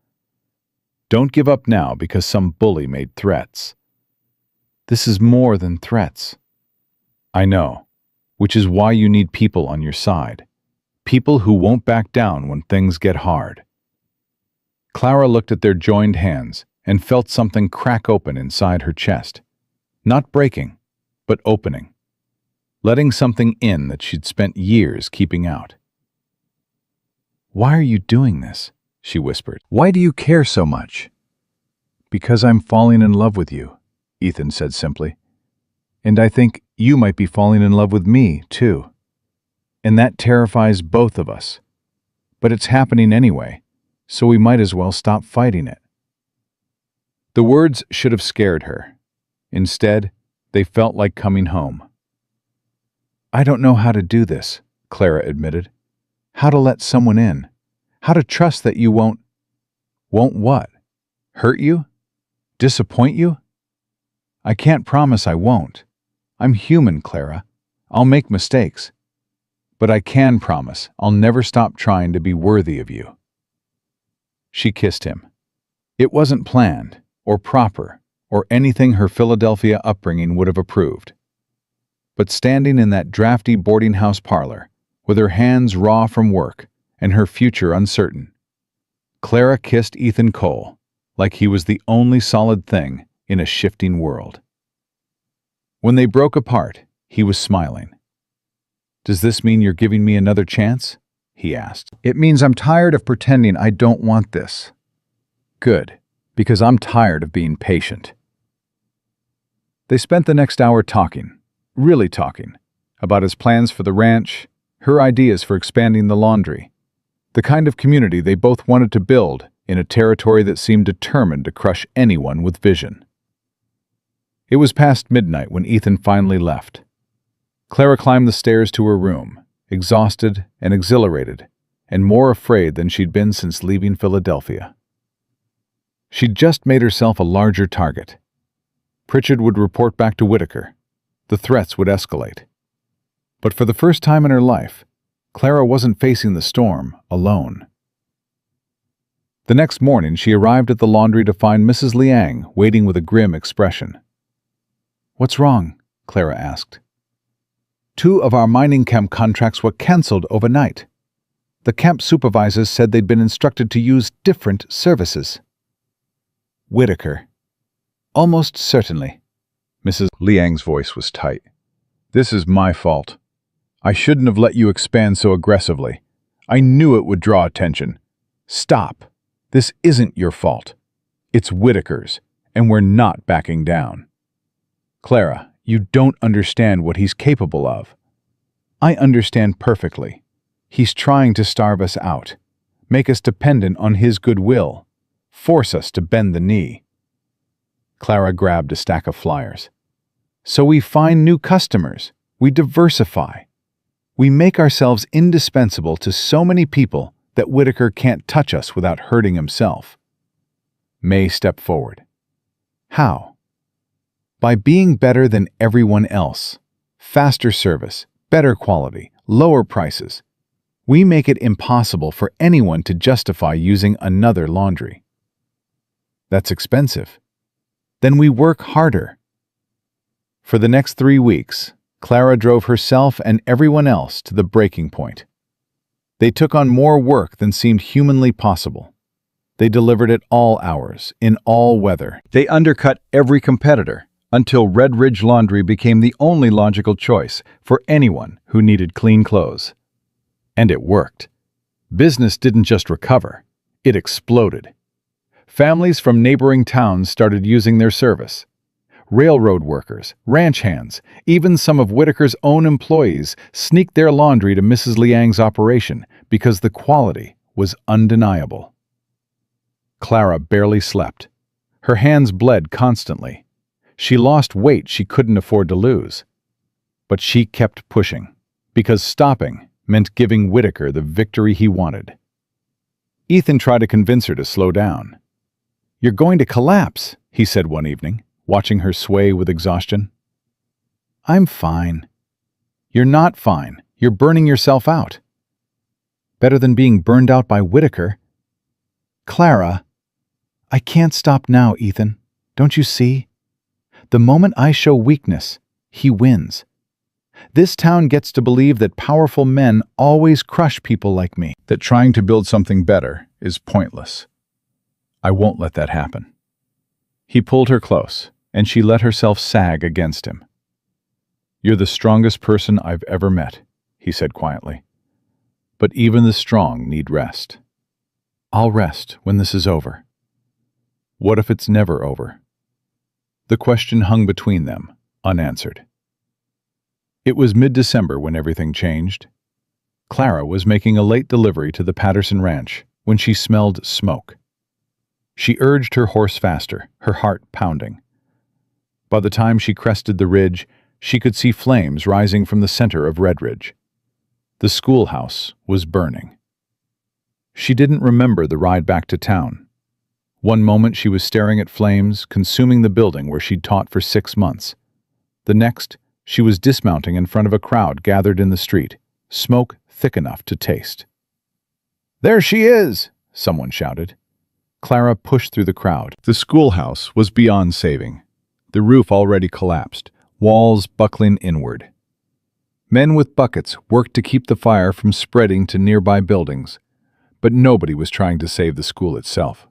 Don't give up now because some bully made threats. This is more than threats. I know, which is why you need people on your side. People who won't back down when things get hard. Clara looked at their joined hands and felt something crack open inside her chest. Not breaking, but opening. Letting something in that she'd spent years keeping out. Why are you doing this? She whispered. Why do you care so much? Because I'm falling in love with you, Ethan said simply. And I think you might be falling in love with me, too. And that terrifies both of us. But it's happening anyway, so we might as well stop fighting it. The words should have scared her. Instead, they felt like coming home. I don't know how to do this, Clara admitted. How to let someone in. How to trust that you won't... Won't what? Hurt you? Disappoint you? I can't promise I won't. I'm human, Clara. I'll make mistakes. But I can promise I'll never stop trying to be worthy of you. She kissed him. It wasn't planned, or proper, or anything her Philadelphia upbringing would have approved. But standing in that drafty boarding house parlor, with her hands raw from work and her future uncertain, Clara kissed Ethan Cole like he was the only solid thing in a shifting world. When they broke apart, he was smiling. Does this mean you're giving me another chance? He asked. It means I'm tired of pretending I don't want this. Good, because I'm tired of being patient. They spent the next hour talking, really talking, about his plans for the ranch, her ideas for expanding the laundry, the kind of community they both wanted to build in a territory that seemed determined to crush anyone with vision. It was past midnight when Ethan finally left. Clara climbed the stairs to her room, exhausted and exhilarated, and more afraid than she'd been since leaving Philadelphia. She'd just made herself a larger target. Pritchard would report back to Whitaker. The threats would escalate. But for the first time in her life, Clara wasn't facing the storm alone. The next morning, she arrived at the laundry to find Mrs. Liang waiting with a grim expression. "What's wrong?" Clara asked. "2 of our mining camp contracts were cancelled overnight. The camp supervisors said they'd been instructed to use different services." "Whitaker." "Almost certainly." Mrs. Liang's voice was tight. "This is my fault. I shouldn't have let you expand so aggressively. I knew it would draw attention. Stop. This isn't your fault. It's Whitaker's, and we're not backing down." "Clara, you don't understand what he's capable of." "I understand perfectly. He's trying to starve us out, make us dependent on his goodwill, force us to bend the knee." Clara grabbed a stack of flyers. "So we find new customers. We diversify. We make ourselves indispensable to so many people that Whitaker can't touch us without hurting himself." May stepped forward. "How?" "By being better than everyone else. Faster service, better quality, lower prices. We make it impossible for anyone to justify using another laundry." "That's expensive." "Then we work harder." For the next 3 weeks, Clara drove herself and everyone else to the breaking point. They took on more work than seemed humanly possible. They delivered at all hours, in all weather. They undercut every competitor until Red Ridge Laundry became the only logical choice for anyone who needed clean clothes. And it worked. Business didn't just recover, it exploded. Families from neighboring towns started using their service. Railroad workers, ranch hands, even some of Whitaker's own employees sneaked their laundry to Mrs. Liang's operation because the quality was undeniable. Clara barely slept. Her hands bled constantly. She lost weight she couldn't afford to lose. But she kept pushing, because stopping meant giving Whitaker the victory he wanted. Ethan tried to convince her to slow down. "You're going to collapse," he said one evening, watching her sway with exhaustion. "I'm fine." "You're not fine. You're burning yourself out." "Better than being burned out by Whitaker." "Clara." "I can't stop now, Ethan. Don't you see? The moment I show weakness, he wins. This town gets to believe that powerful men always crush people like me, that trying to build something better is pointless. I won't let that happen." He pulled her close, and she let herself sag against him. "You're the strongest person I've ever met," he said quietly. "But even the strong need rest." "I'll rest when this is over." "What if it's never over?" The question hung between them, unanswered. It was mid-December when everything changed. Clara was making a late delivery to the Patterson Ranch when she smelled smoke. She urged her horse faster, her heart pounding. By the time she crested the ridge, she could see flames rising from the center of Red Ridge. The schoolhouse was burning. She didn't remember the ride back to town. One moment she was staring at flames, consuming the building where she'd taught for 6 months. The next, she was dismounting in front of a crowd gathered in the street, smoke thick enough to taste. "There she is!" someone shouted. Clara pushed through the crowd. The schoolhouse was beyond saving. The roof already collapsed, walls buckling inward. Men with buckets worked to keep the fire from spreading to nearby buildings, but nobody was trying to save the school itself.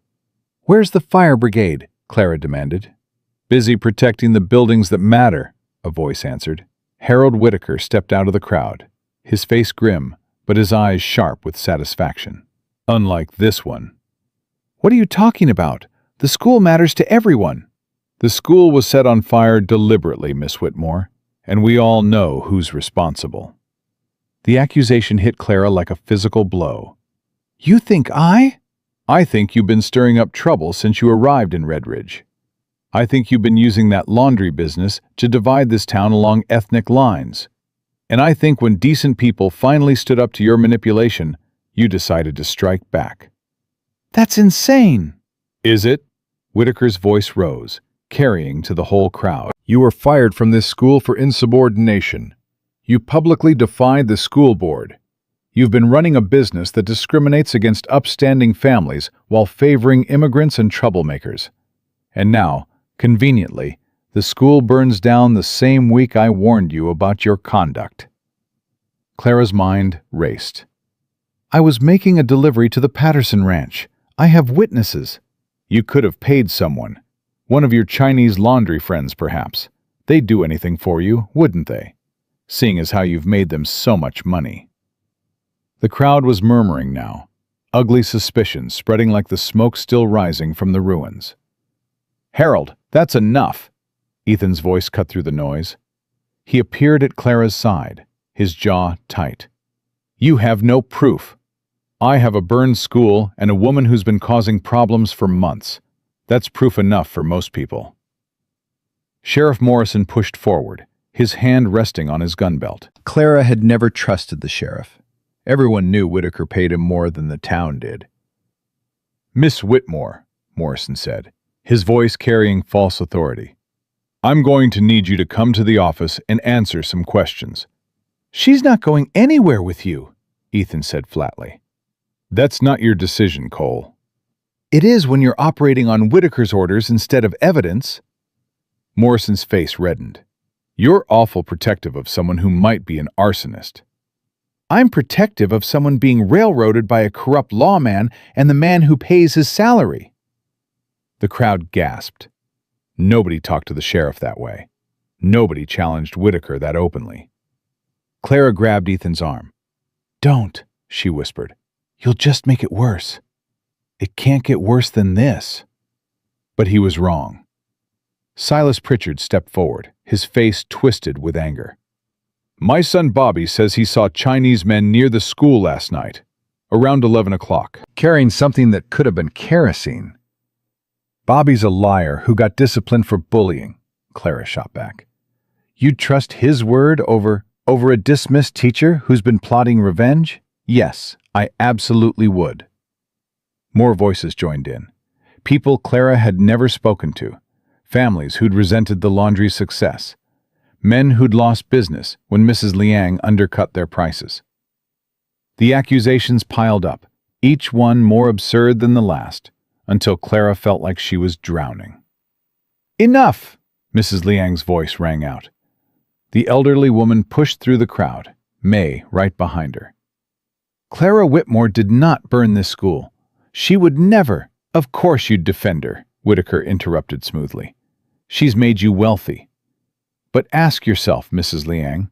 "Where's the fire brigade?" Clara demanded. "Busy protecting the buildings that matter," a voice answered. Harold Whitaker stepped out of the crowd, his face grim, but his eyes sharp with satisfaction. "Unlike this one." "What are you talking about? The school matters to everyone." "The school was set on fire deliberately, Miss Whitmore, and we all know who's responsible." The accusation hit Clara like a physical blow. "You think I think you've been stirring up trouble since you arrived in Red Ridge. I think you've been using that laundry business to divide this town along ethnic lines. And I think when decent people finally stood up to your manipulation, you decided to strike back." "That's insane." "Is it?" Whitaker's voice rose, carrying to the whole crowd. "You were fired from this school for insubordination. You publicly defied the school board. You've been running a business that discriminates against upstanding families while favoring immigrants and troublemakers. And now, conveniently, the school burns down the same week I warned you about your conduct." Clara's mind raced. "I was making a delivery to the Patterson Ranch. I have witnesses." "You could have paid someone. One of your Chinese laundry friends, perhaps. They'd do anything for you, wouldn't they? Seeing as how you've made them so much money." The crowd was murmuring now, ugly suspicions spreading like the smoke still rising from the ruins. "Harold, that's enough!" Ethan's voice cut through the noise. He appeared at Clara's side, his jaw tight. "You have no proof. I have a burned school and a woman who's been causing problems for months. That's proof enough for most people." Sheriff Morrison pushed forward, his hand resting on his gun belt. Clara had never trusted the sheriff. Everyone knew Whitaker paid him more than the town did. "Miss Whitmore," Morrison said, his voice carrying false authority, "I'm going to need you to come to the office and answer some questions." "She's not going anywhere with you," Ethan said flatly. "That's not your decision, Cole." "It is when you're operating on Whitaker's orders instead of evidence." Morrison's face reddened. "You're awful protective of someone who might be an arsonist." "I'm protective of someone being railroaded by a corrupt lawman and the man who pays his salary." The crowd gasped. Nobody talked to the sheriff that way. Nobody challenged Whitaker that openly. Clara grabbed Ethan's arm. "Don't," she whispered. "You'll just make it worse. It can't get worse than this." But he was wrong. Silas Pritchard stepped forward, his face twisted with anger. "My son Bobby says he saw Chinese men near the school last night, around 11 o'clock, carrying something that could have been kerosene." "Bobby's a liar who got disciplined for bullying," Clara shot back. "You'd trust his word over a dismissed teacher who's been plotting revenge? Yes, I absolutely would." More voices joined in. People Clara had never spoken to, families who'd resented the laundry's success, men who'd lost business when Mrs. Liang undercut their prices. The accusations piled up, each one more absurd than the last, until Clara felt like she was drowning. "Enough!" Mrs. Liang's voice rang out. The elderly woman pushed through the crowd, May right behind her. "Clara Whitmore did not burn this school. She would never—" "Of course you'd defend her," Whitaker interrupted smoothly. "She's made you wealthy. But ask yourself, Mrs. Liang,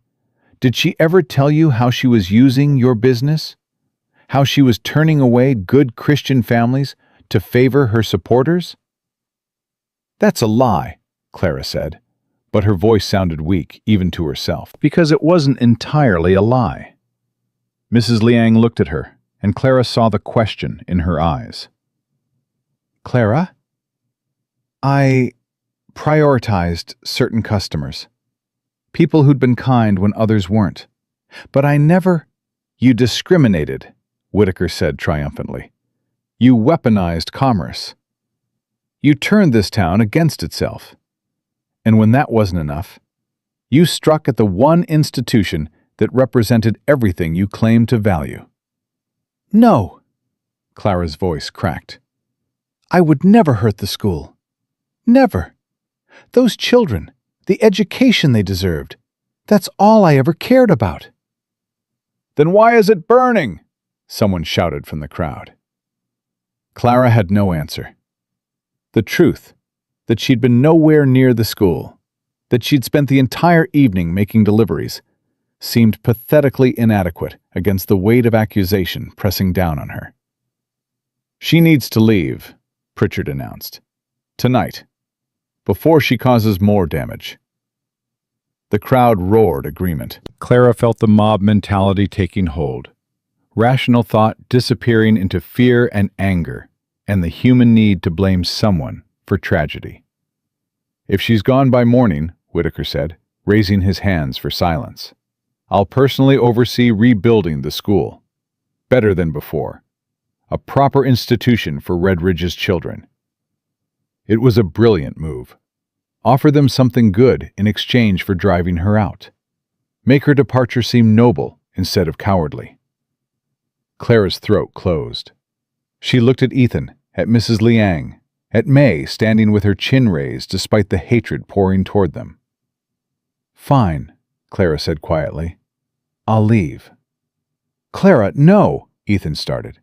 did she ever tell you how she was using your business? How she was turning away good Christian families to favor her supporters?" "That's a lie," Clara said, but her voice sounded weak even to herself, because it wasn't entirely a lie. Mrs. Liang looked at her, and Clara saw the question in her eyes. "Clara, I prioritized certain customers. People who'd been kind when others weren't. But I never—" "You discriminated," Whitaker said triumphantly. "You weaponized commerce. You turned this town against itself. And when that wasn't enough, you struck at the one institution that represented everything you claimed to value." "No," Clara's voice cracked. "I would never hurt the school. Never. Those children, the education they deserved, that's all I ever cared about." "Then why is it burning?" someone shouted from the crowd. Clara had no answer. The truth, that she'd been nowhere near the school, that she'd spent the entire evening making deliveries, seemed pathetically inadequate against the weight of accusation pressing down on her. "She needs to leave," Pritchard announced. "Tonight, before she causes more damage." The crowd roared agreement. Clara felt the mob mentality taking hold, rational thought disappearing into fear and anger, and the human need to blame someone for tragedy. "If she's gone by morning," Whitaker said, raising his hands for silence, "I'll personally oversee rebuilding the school. Better than before. A proper institution for Red Ridge's children." It was a brilliant move. Offer them something good in exchange for driving her out. Make her departure seem noble instead of cowardly. Clara's throat closed. She looked at Ethan, at Mrs. Liang, at May standing with her chin raised despite the hatred pouring toward them. "Fine," Clara said quietly. "I'll leave." "Clara, no," Ethan started.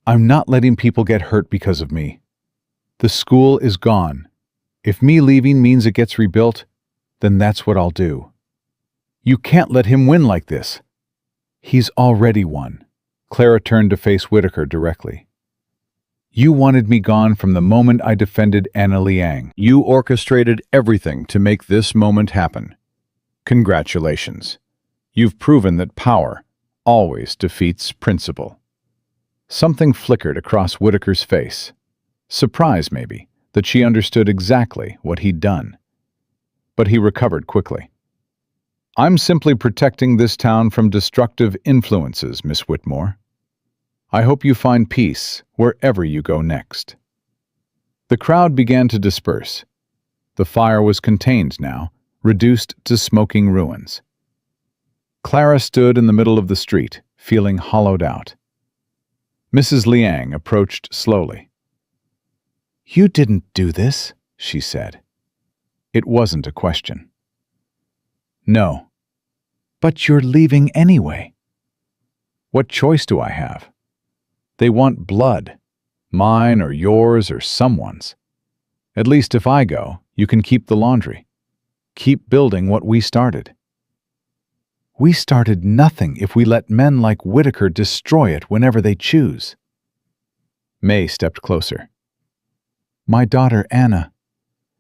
"I'm not letting people get hurt because of me. The school is gone. If me leaving means it gets rebuilt, then that's what I'll do. You can't let him win like this." "He's already won." Clara turned to face Whitaker directly. "You wanted me gone from the moment I defended Anna Liang. You orchestrated everything to make this moment happen. Congratulations. You've proven that power always defeats principle." Something flickered across Whitaker's face. Surprise, maybe, that she understood exactly what he'd done. But he recovered quickly. "I'm simply protecting this town from destructive influences, Miss Whitmore. I hope you find peace wherever you go next." The crowd began to disperse. The fire was contained now, reduced to smoking ruins. Clara stood in the middle of the street, feeling hollowed out. Mrs. Liang approached slowly. "You didn't do this," she said. It wasn't a question. "No." "But you're leaving anyway." "What choice do I have? They want blood, mine or yours or someone's. At least if I go, you can keep the laundry. Keep building what we started." "We started nothing if we let men like Whitaker destroy it whenever they choose." May stepped closer. "My daughter Anna.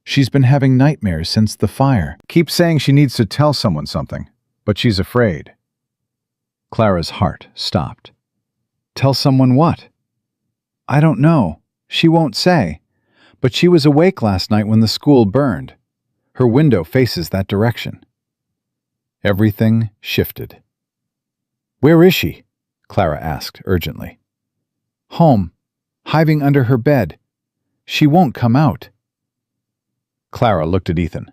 She's been having nightmares since the fire. Keeps saying she needs to tell someone something, but she's afraid." Clara's heart stopped. "Tell someone what?" "I don't know. She won't say. But she was awake last night when the school burned. Her window faces that direction." Everything shifted. "Where is she?" Clara asked urgently. "Home, hiding under her bed. She won't come out." Clara looked at Ethan.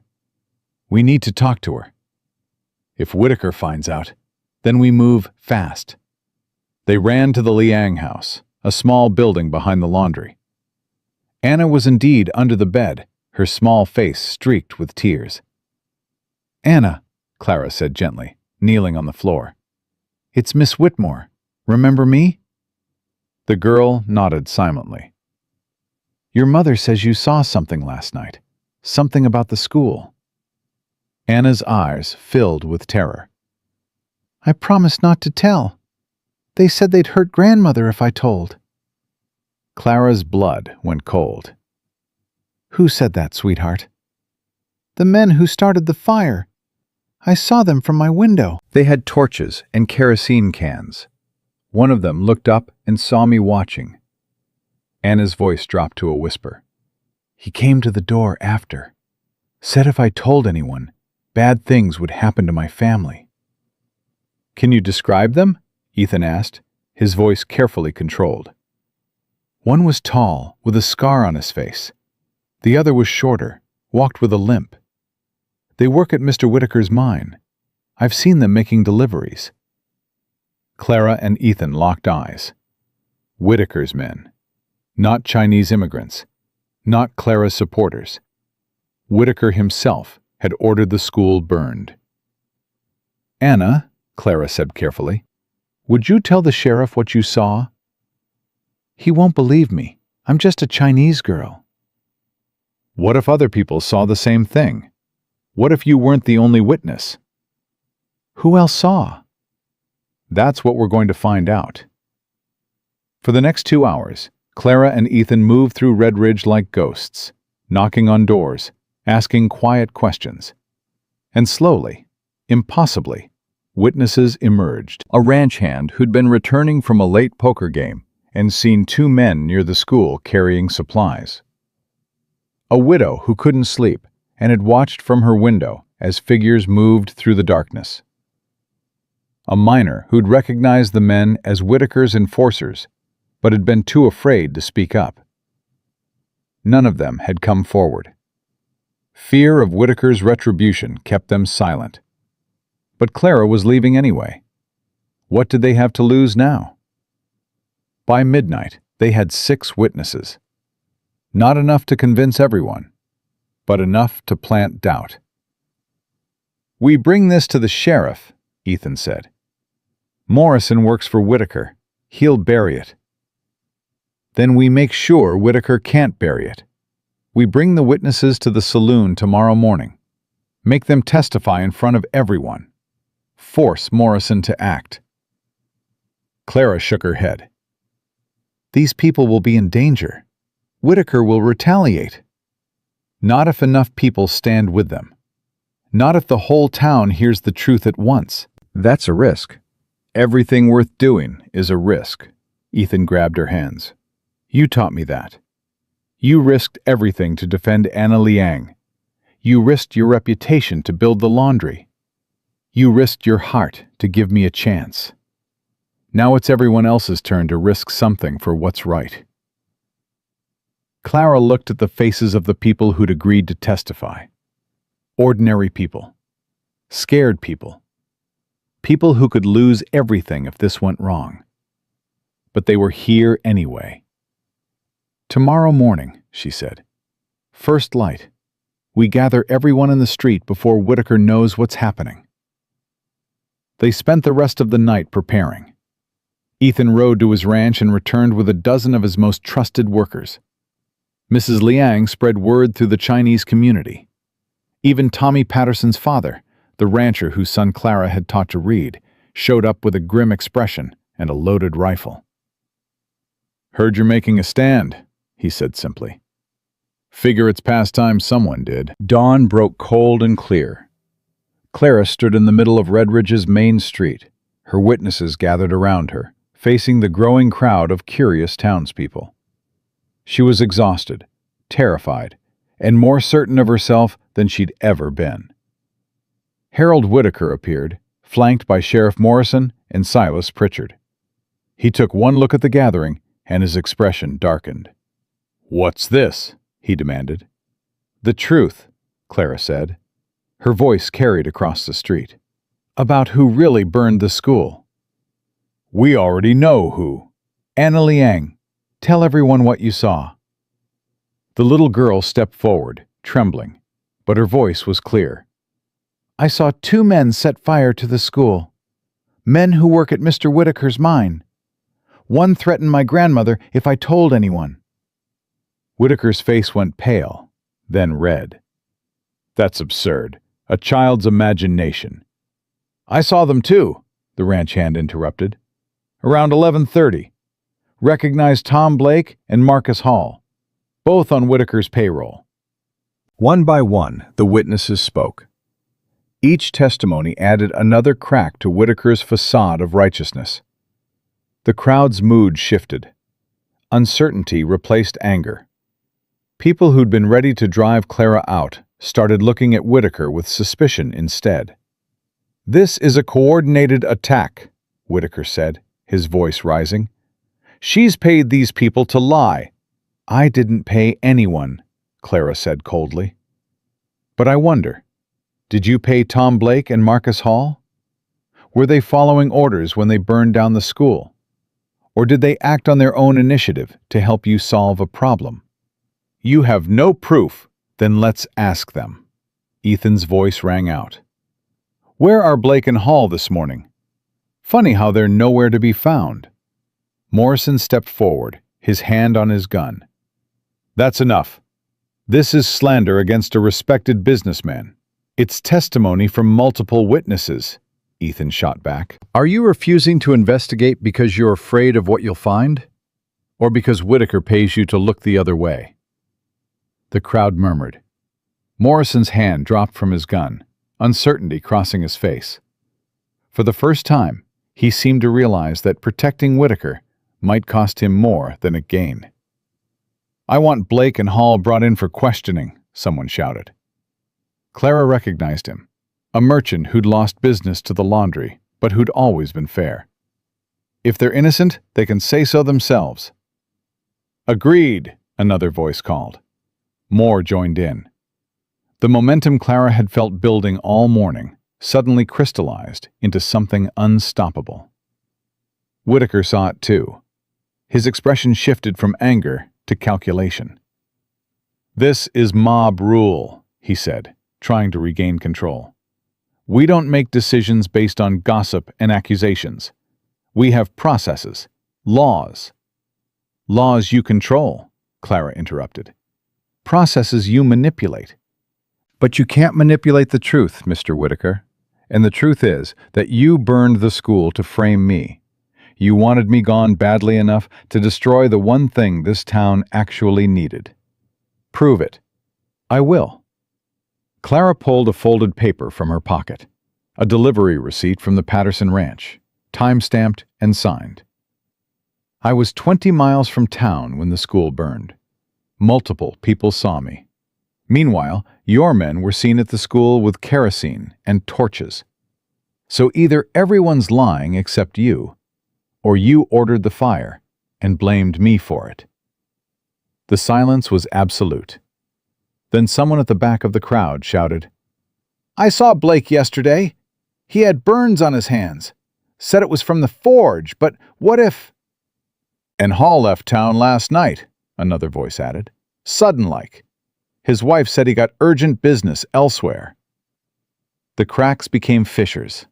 "We need to talk to her. If Whitaker finds out, then we move fast." They ran to the Liang house, a small building behind the laundry. Anna was indeed under the bed, her small face streaked with tears. "Anna," Clara said gently, kneeling on the floor. "It's Miss Whitmore. Remember me?" The girl nodded silently. "Your mother says you saw something last night. Something about the school." Anna's eyes filled with terror. "I promised not to tell. They said they'd hurt grandmother if I told." Clara's blood went cold. "Who said that, sweetheart?" "The men who started the fire. I saw them from my window." They had torches and kerosene cans. One of them looked up and saw me watching. Anna's voice dropped to a whisper. "He came to the door after. Said if I told anyone, bad things would happen to my family." "Can you describe them?" Ethan asked, his voice carefully controlled. "One was tall, with a scar on his face. The other was shorter, walked with a limp. They work at Mr. Whitaker's mine. I've seen them making deliveries." Clara and Ethan locked eyes. Whitaker's men. Not Chinese immigrants. Not Clara's supporters. Whitaker himself had ordered the school burned. "Anna," Clara said carefully, "would you tell the sheriff what you saw?" "He won't believe me. I'm just a Chinese girl." "What if other people saw the same thing? What if you weren't the only witness?" "Who else saw?" "That's what we're going to find out." For the next 2 hours, Clara and Ethan moved through Red Ridge like ghosts, knocking on doors, asking quiet questions. And slowly, impossibly, witnesses emerged. A ranch hand who'd been returning from a late poker game and seen 2 men near the school carrying supplies. A widow who couldn't sleep and had watched from her window as figures moved through the darkness. A miner who'd recognized the men as Whitaker's enforcers, but had been too afraid to speak up. None of them had come forward. Fear of Whitaker's retribution kept them silent. But Clara was leaving anyway. What did they have to lose now? By midnight, they had 6 witnesses. Not enough to convince everyone, but enough to plant doubt. "We bring this to the sheriff," Ethan said. "Morrison works for Whitaker. He'll bury it." "Then we make sure Whitaker can't bury it. We bring the witnesses to the saloon tomorrow morning. Make them testify in front of everyone. Force Morrison to act." Clara shook her head. "These people will be in danger. Whitaker will retaliate." "Not if enough people stand with them. Not if the whole town hears the truth at once. That's a risk. Everything worth doing is a risk." Ethan grabbed her hands. "You taught me that. You risked everything to defend Anna Liang. You risked your reputation to build the laundry. You risked your heart to give me a chance. Now it's everyone else's turn to risk something for what's right." Clara looked at the faces of the people who'd agreed to testify. Ordinary people. Scared people. People who could lose everything if this went wrong. But they were here anyway. "Tomorrow morning," she said. "First light. We gather everyone in the street before Whitaker knows what's happening." They spent the rest of the night preparing. Ethan rode to his ranch and returned with a dozen of his most trusted workers. Mrs. Liang spread word through the Chinese community. Even Tommy Patterson's father, the rancher whose son Clara had taught to read, showed up with a grim expression and a loaded rifle. "Heard you're making a stand," he said simply. "Figure it's past time someone did." Dawn broke cold and clear. Clara stood in the middle of Red Ridge's main street, her witnesses gathered around her, facing the growing crowd of curious townspeople. She was exhausted, terrified, and more certain of herself than she'd ever been. Harold Whitaker appeared, flanked by Sheriff Morrison and Silas Pritchard. He took one look at the gathering, and his expression darkened. "What's this?" he demanded. "The truth," Clara said. Her voice carried across the street. "About who really burned the school." "We already know who." "Anna Liang, tell everyone what you saw." The little girl stepped forward, trembling, but her voice was clear. "I saw 2 men set fire to the school. Men who work at Mr. Whitaker's mine. One threatened my grandmother if I told anyone." Whitaker's face went pale, then red. "That's absurd. A child's imagination." "I saw them too," the ranch hand interrupted. "Around 11:30. Recognized Tom Blake and Marcus Hall, both on Whitaker's payroll." One by one, the witnesses spoke. Each testimony added another crack to Whitaker's facade of righteousness. The crowd's mood shifted. Uncertainty replaced anger. People who'd been ready to drive Clara out started looking at Whitaker with suspicion instead. "This is a coordinated attack," Whitaker said, his voice rising. "She's paid these people to lie." "I didn't pay anyone," Clara said coldly. "But I wonder, did you pay Tom Blake and Marcus Hall? Were they following orders when they burned down the school? Or did they act on their own initiative to help you solve a problem?" "You have no proof. Then let's ask them." Ethan's voice rang out. "Where are Blake and Hall this morning? Funny how they're nowhere to be found." Morrison stepped forward, his hand on his gun. "That's enough. This is slander against a respected businessman." "It's testimony from multiple witnesses," Ethan shot back. "Are you refusing to investigate because you're afraid of what you'll find? Or because Whitaker pays you to look the other way?" The crowd murmured. Morrison's hand dropped from his gun, uncertainty crossing his face. For the first time, he seemed to realize that protecting Whitaker might cost him more than it gained. "I want Blake and Hall brought in for questioning," someone shouted. Clara recognized him, a merchant who'd lost business to the laundry, but who'd always been fair. "If they're innocent, they can say so themselves." "Agreed," another voice called. More joined in. The momentum Clara had felt building all morning suddenly crystallized into something unstoppable. Whitaker saw it too. His expression shifted from anger to calculation. "This is mob rule," he said, trying to regain control. "We don't make decisions based on gossip and accusations. We have processes, laws." "Laws you control," Clara interrupted. "Processes you manipulate." "But you can't manipulate the truth, Mr. Whitaker. And the truth is that you burned the school to frame me. You wanted me gone badly enough to destroy the one thing this town actually needed. Prove it." "I will." Clara pulled a folded paper from her pocket, a delivery receipt from the Patterson Ranch, time-stamped and signed. "I was 20 miles from town when the school burned. Multiple people saw me. Meanwhile, your men were seen at the school with kerosene and torches. So either everyone's lying except you, or you ordered the fire and blamed me for it." The silence was absolute. Then someone at the back of the crowd shouted, "I saw Blake yesterday. He had burns on his hands. Said it was from the forge, but what if—" "And Hall left town last night," another voice added. "Sudden-like. His wife said he got urgent business elsewhere." The cracks became fissures.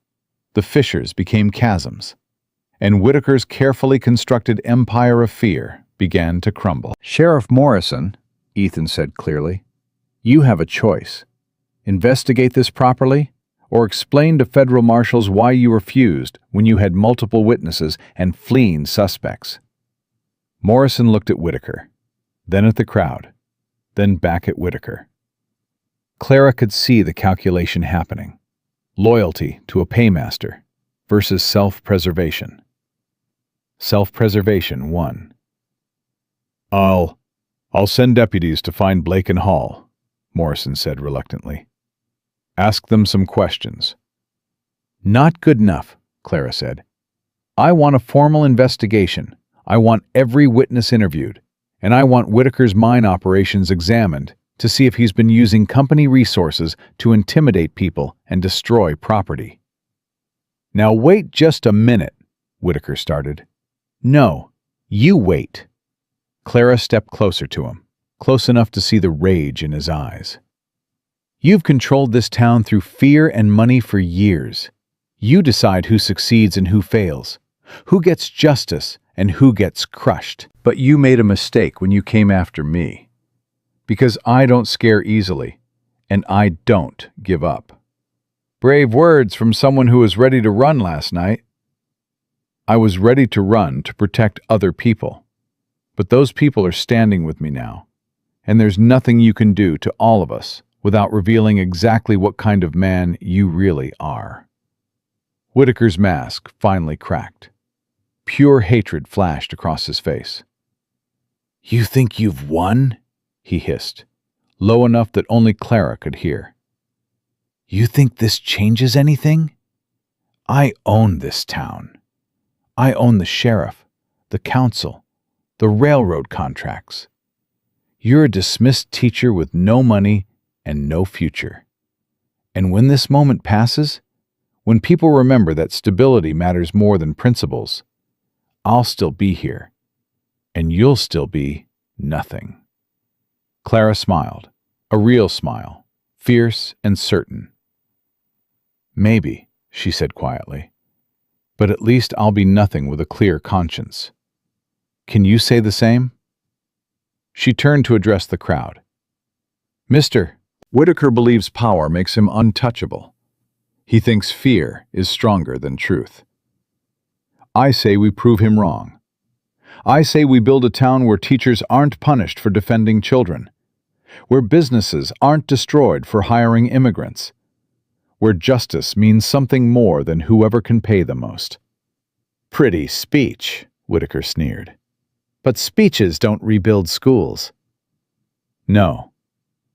The fissures became chasms. And Whitaker's carefully constructed empire of fear began to crumble. "Sheriff Morrison," Ethan said clearly, "you have a choice. Investigate this properly, or explain to federal marshals why you refused when you had multiple witnesses and fleeing suspects." Morrison looked at Whitaker, then at the crowd, then back at Whitaker. Clara could see the calculation happening. Loyalty to a paymaster versus self-preservation. Self-preservation won. I'll send deputies to find Blake and Hall," Morrison said reluctantly. "Ask them some questions." "Not good enough," Clara said. "I want a formal investigation. I want every witness interviewed, and I want Whitaker's mine operations examined to see if he's been using company resources to intimidate people and destroy property." "Now wait just a minute," Whitaker started. "No, you wait." Clara stepped closer to him, close enough to see the rage in his eyes. "You've controlled this town through fear and money for years. You decide who succeeds and who fails, who gets justice and who gets crushed. But you made a mistake when you came after me. Because I don't scare easily, and I don't give up." Brave words from someone who was ready to run last night. "I was ready to run to protect other people. But those people are standing with me now, and there's nothing you can do to all of us without revealing exactly what kind of man you really are." Whitaker's mask finally cracked. Pure hatred flashed across his face. "You think you've won?" he hissed, low enough that only Clara could hear. "You think this changes anything? I own this town. I own the sheriff, the council, the railroad contracts. You're a dismissed teacher with no money and no future. And when this moment passes, when people remember that stability matters more than principles, I'll still be here, and you'll still be nothing." Clara smiled, a real smile, fierce and certain. "Maybe," she said quietly, "but at least I'll be nothing with a clear conscience. Can you say the same?" She turned to address the crowd. "Mr. Whitaker believes power makes him untouchable. He thinks fear is stronger than truth. I say we prove him wrong. I say we build a town where teachers aren't punished for defending children, where businesses aren't destroyed for hiring immigrants, where justice means something more than whoever can pay the most." "Pretty speech," Whitaker sneered. "But speeches don't rebuild schools." "No,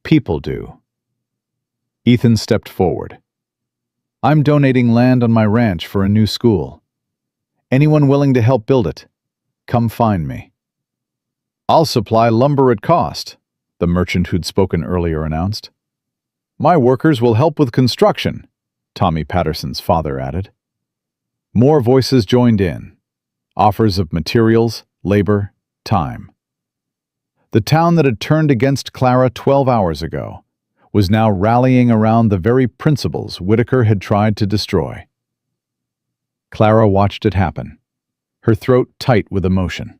people do." Ethan stepped forward. "I'm donating land on my ranch for a new school. Anyone willing to help build it, come find me." "I'll supply lumber at cost," the merchant who'd spoken earlier announced. "My workers will help with construction," Tommy Patterson's father added. More voices joined in. Offers of materials, labor, time. The town that had turned against Clara 12 hours ago was now rallying around the very principles Whitaker had tried to destroy. Clara watched it happen, her throat tight with emotion.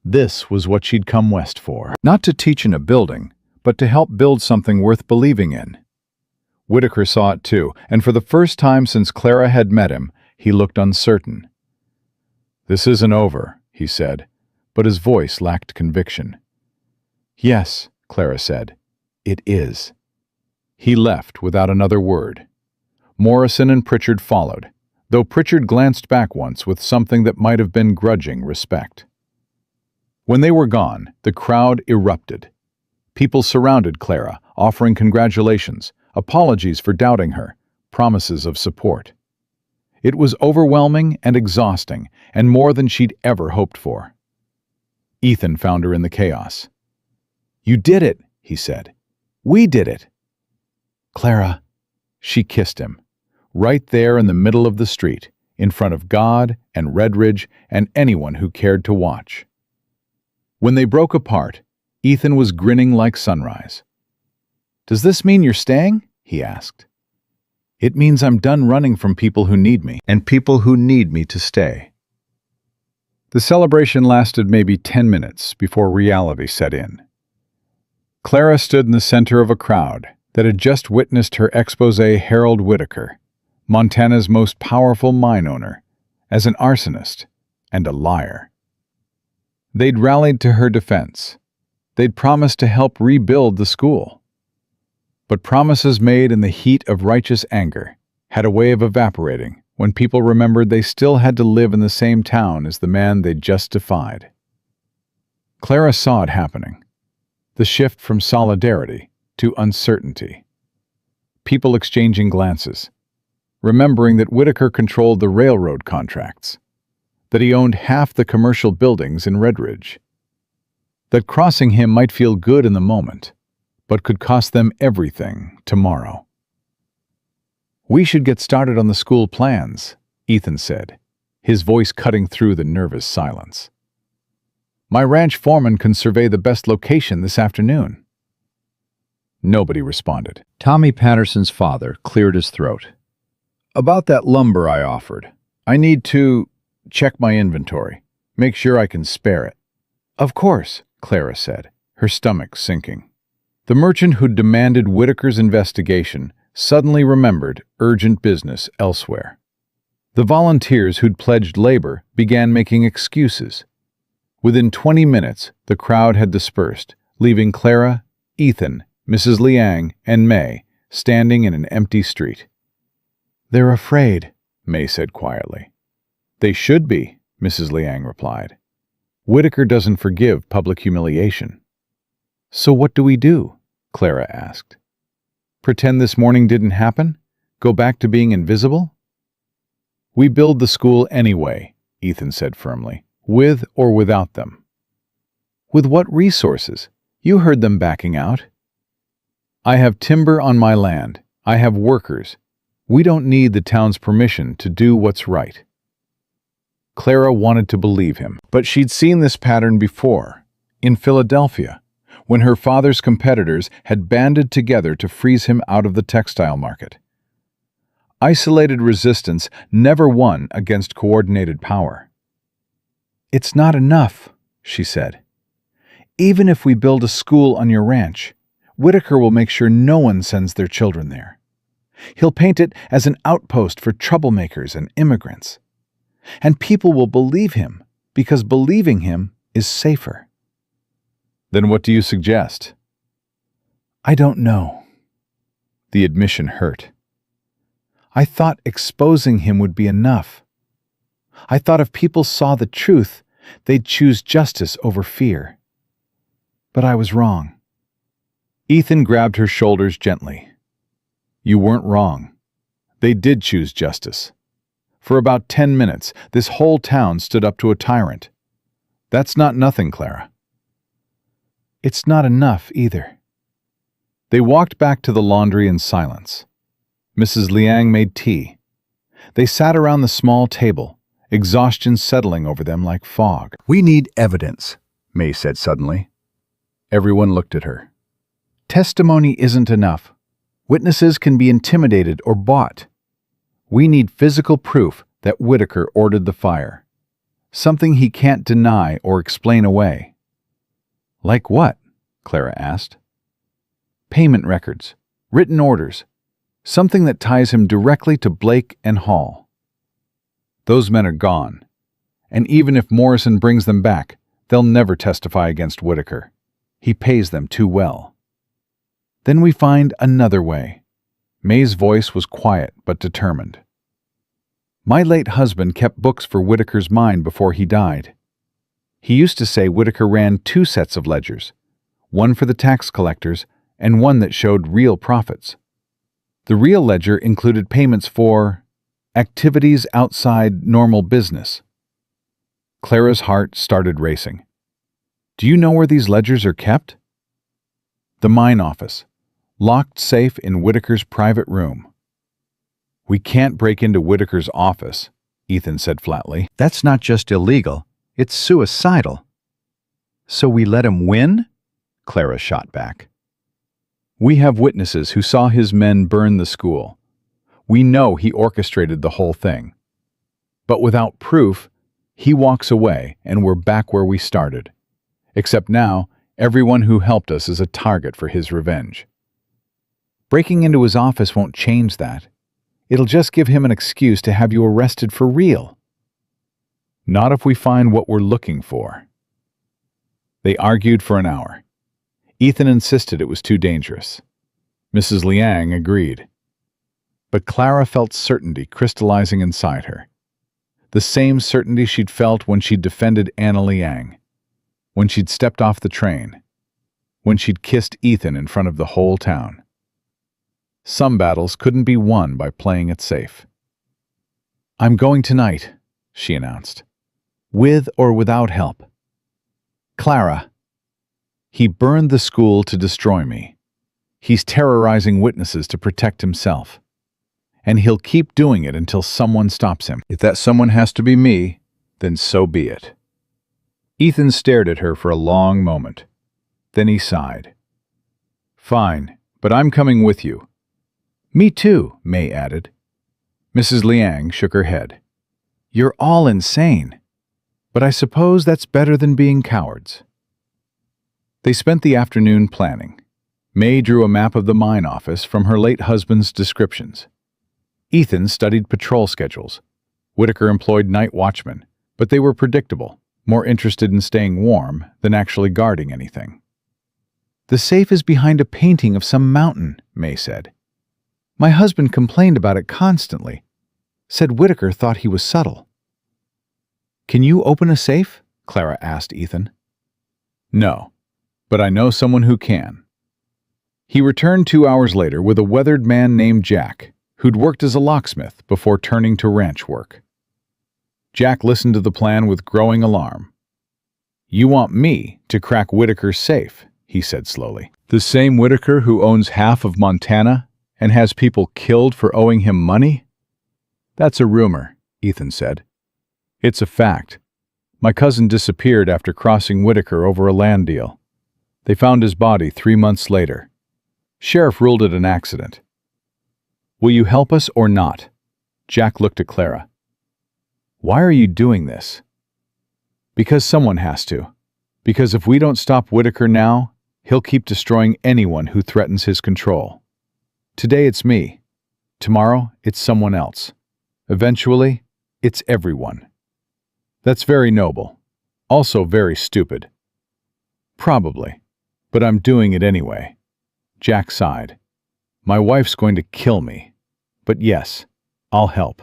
This was what she'd come west for. Not to teach in a building, but to help build something worth believing in. Whitaker saw it too, and for the first time since Clara had met him, he looked uncertain. "This isn't over," he said, but his voice lacked conviction. "Yes," Clara said, "it is." He left without another word. Morrison and Pritchard followed, though Pritchard glanced back once with something that might have been grudging respect. When they were gone, the crowd erupted. People surrounded Clara, offering congratulations, apologies for doubting her, promises of support. It was overwhelming and exhausting, and more than she'd ever hoped for. Ethan found her in the chaos. "You did it," he said. "We did it." "Clara," she kissed him, right there in the middle of the street, in front of God and Redridge and anyone who cared to watch. When they broke apart, Ethan was grinning like sunrise. "Does this mean you're staying?" he asked. "It means I'm done running from people who need me, and people who need me to stay." The celebration lasted maybe 10 minutes before reality set in. Clara stood in the center of a crowd that had just witnessed her expose Harold Whitaker, Montana's most powerful mine owner, as an arsonist and a liar. They'd rallied to her defense. They'd promised to help rebuild the school. But promises made in the heat of righteous anger had a way of evaporating when people remembered they still had to live in the same town as the man they'd just defied. Clara saw it happening, the shift from solidarity to uncertainty. People exchanging glances, remembering that Whitaker controlled the railroad contracts, that he owned half the commercial buildings in Redridge, that crossing him might feel good in the moment, but could cost them everything tomorrow. "We should get started on the school plans," Ethan said, his voice cutting through the nervous silence. "My ranch foreman can survey the best location this afternoon." Nobody responded. Tommy Patterson's father cleared his throat. "About that lumber I offered, I need to check my inventory, make sure I can spare it." "Of course," Clara said, her stomach sinking. The merchant who'd demanded Whitaker's investigation suddenly remembered urgent business elsewhere. The volunteers who'd pledged labor began making excuses. Within 20 minutes, the crowd had dispersed, leaving Clara, Ethan, Mrs. Liang, and May standing in an empty street. "They're afraid," May said quietly. "They should be," Mrs. Liang replied. "Whitaker doesn't forgive public humiliation." "So what do we do?" Clara asked. "Pretend this morning didn't happen? Go back to being invisible?" "We build the school anyway," Ethan said firmly, "with or without them." "With what resources? You heard them backing out." "I have timber on my land. I have workers. We don't need the town's permission to do what's right." Clara wanted to believe him, but she'd seen this pattern before, in Philadelphia, when her father's competitors had banded together to freeze him out of the textile market. Isolated resistance never won against coordinated power. "It's not enough," she said. "Even if we build a school on your ranch, Whitaker will make sure no one sends their children there. He'll paint it as an outpost for troublemakers and immigrants. And people will believe him, because believing him is safer." "Then what do you suggest?" "I don't know." The admission hurt. "I thought exposing him would be enough. I thought if people saw the truth, they'd choose justice over fear. But I was wrong." Ethan grabbed her shoulders gently. "You weren't wrong. They did choose justice. For about 10 minutes, this whole town stood up to a tyrant. That's not nothing, Clara." "It's not enough either." They walked back to the laundry in silence. Mrs. Liang made tea. They sat around the small table, exhaustion settling over them like fog. "We need evidence," May said suddenly. Everyone looked at her. Testimony isn't enough. Witnesses can be intimidated or bought. We need physical proof that Whitaker ordered the fire. Something he can't deny or explain away. Like what? Clara asked. Payment records, written orders, something that ties him directly to Blake and Hall. Those men are gone, and even if Morrison brings them back, they'll never testify against Whitaker. He pays them too well. Then we find another way. May's voice was quiet but determined. My late husband kept books for Whitaker's mine before he died. He used to say Whitaker ran 2 sets of ledgers, one for the tax collectors and one that showed real profits. The real ledger included payments for activities outside normal business. Clara's heart started racing. Do you know where these ledgers are kept? The mine office, locked safe in Whitaker's private room. We can't break into Whitaker's office, Ethan said flatly. "That's not just illegal, it's suicidal." "So we let him win?" Clara shot back. We have witnesses who saw his men burn the school. We know he orchestrated the whole thing. But without proof, he walks away and we're back where we started. Except now, everyone who helped us is a target for his revenge. Breaking into his office won't change that. It'll just give him an excuse to have you arrested for real. Not if we find what we're looking for. They argued for an hour. Ethan insisted it was too dangerous. Mrs. Liang agreed. But Clara felt certainty crystallizing inside her. The same certainty she'd felt when she'd defended Anna Liang, when she'd stepped off the train, when she'd kissed Ethan in front of the whole town. Some battles couldn't be won by playing it safe. I'm going tonight, she announced, with or without help. Clara. He burned the school to destroy me. He's terrorizing witnesses to protect himself. And he'll keep doing it until someone stops him. If that someone has to be me, then so be it. Ethan stared at her for a long moment. Then he sighed. Fine, but I'm coming with you. Me too, May added. Mrs. Liang shook her head. You're all insane. But I suppose that's better than being cowards. They spent the afternoon planning. May drew a map of the mine office from her late husband's descriptions. Ethan studied patrol schedules. Whitaker employed night watchmen, but they were predictable, more interested in staying warm than actually guarding anything. The safe is behind a painting of some mountain, May said. My husband complained about it constantly. Said Whitaker thought he was subtle. Can you open a safe? Clara asked Ethan. No, but I know someone who can. He returned 2 hours later with a weathered man named Jack, who'd worked as a locksmith before turning to ranch work. Jack listened to the plan with growing alarm. You want me to crack Whitaker's safe, he said slowly. The same Whitaker who owns half of Montana and has people killed for owing him money? That's a rumor, Ethan said. It's a fact. My cousin disappeared after crossing Whitaker over a land deal. They found his body 3 months later. Sheriff ruled it an accident. Will you help us or not? Jack looked at Clara. Why are you doing this? Because someone has to. Because if we don't stop Whitaker now, he'll keep destroying anyone who threatens his control. Today it's me. Tomorrow it's someone else. Eventually, it's everyone. That's very noble. Also very stupid. Probably. But I'm doing it anyway. Jack sighed. My wife's going to kill me. But yes, I'll help.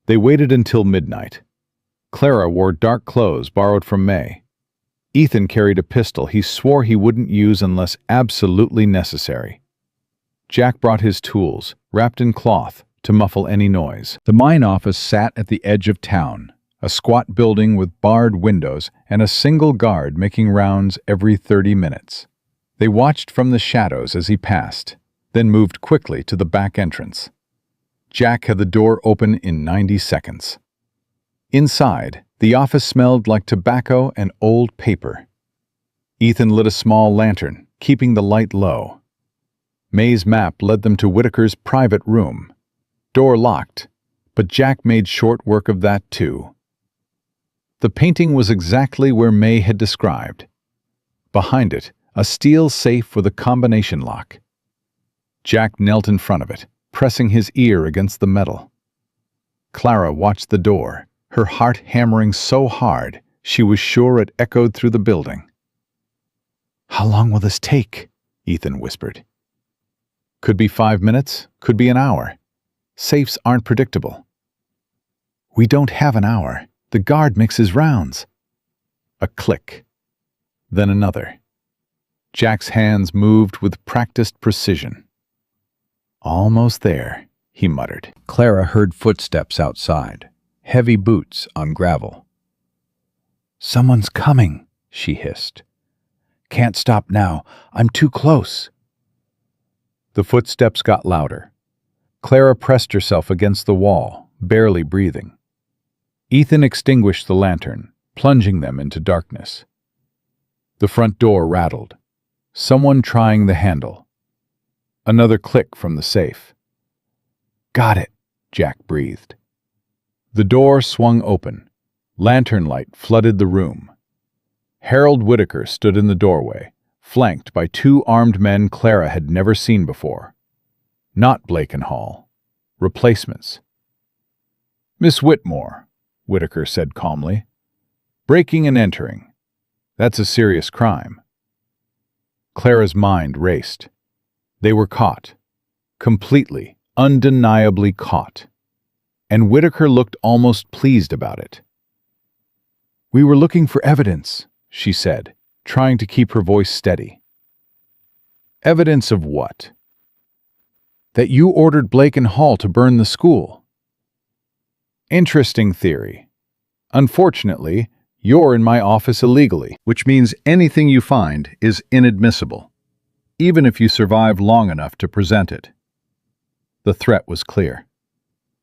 They waited until midnight. Clara wore dark clothes borrowed from May. Ethan carried a pistol he swore he wouldn't use unless absolutely necessary. Jack brought his tools, wrapped in cloth, to muffle any noise. The mine office sat at the edge of town, a squat building with barred windows and a single guard making rounds every 30 minutes. They watched from the shadows as he passed, then moved quickly to the back entrance. Jack had the door open in 90 seconds. Inside, the office smelled like tobacco and old paper. Ethan lit a small lantern, keeping the light low. May's map led them to Whitaker's private room. Door locked, but Jack made short work of that too. The painting was exactly where May had described. Behind it, a steel safe with a combination lock. Jack knelt in front of it, pressing his ear against the metal. Clara watched the door, her heart hammering so hard she was sure it echoed through the building. "How long will this take?" Ethan whispered. "Could be 5 minutes, could be an hour. Safes aren't predictable." "We don't have an hour. The guard makes his rounds." A click. Then another. Jack's hands moved with practiced precision. "Almost there," he muttered. Clara heard footsteps outside, heavy boots on gravel. "Someone's coming," she hissed. "Can't stop now. I'm too close." The footsteps got louder. Clara pressed herself against the wall, barely breathing. Ethan extinguished the lantern, plunging them into darkness. The front door rattled. Someone trying the handle. Another click from the safe. "Got it," Jack breathed. The door swung open. Lantern light flooded the room. Harold Whitaker stood in the doorway, flanked by 2 armed men Clara had never seen before. Not Blake and Hall. Replacements. "Miss Whitmore," Whitaker said calmly. "Breaking and entering. That's a serious crime." Clara's mind raced. They were caught. Completely, undeniably caught. And Whitaker looked almost pleased about it. "We were looking for evidence," she said, trying to keep her voice steady. "Evidence of what?" "That you ordered Blake and Hall to burn the school." "Interesting theory. Unfortunately, you're in my office illegally, which means anything you find is inadmissible, even if you survive long enough to present it." The threat was clear.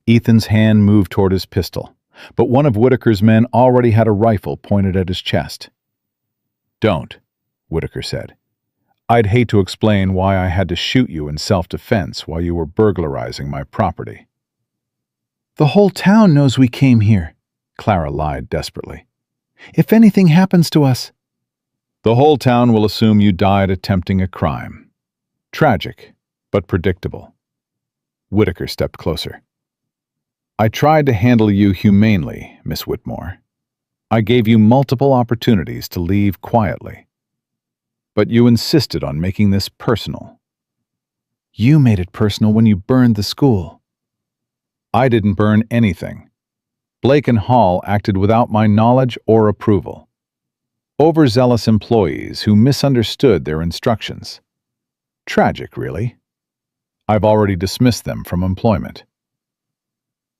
Ethan's hand moved toward his pistol, but one of Whitaker's men already had a rifle pointed at his chest. "Don't," Whitaker said. "I'd hate to explain why I had to shoot you in self-defense while you were burglarizing my property." "The whole town knows we came here," Clara lied desperately. "If anything happens to us—" "The whole town will assume you died attempting a crime. Tragic, but predictable." Whitaker stepped closer. "I tried to handle you humanely, Miss Whitmore. I gave you multiple opportunities to leave quietly. But you insisted on making this personal." "You made it personal when you burned the school." "I didn't burn anything. Blake and Hall acted without my knowledge or approval. Overzealous employees who misunderstood their instructions. Tragic, really. I've already dismissed them from employment."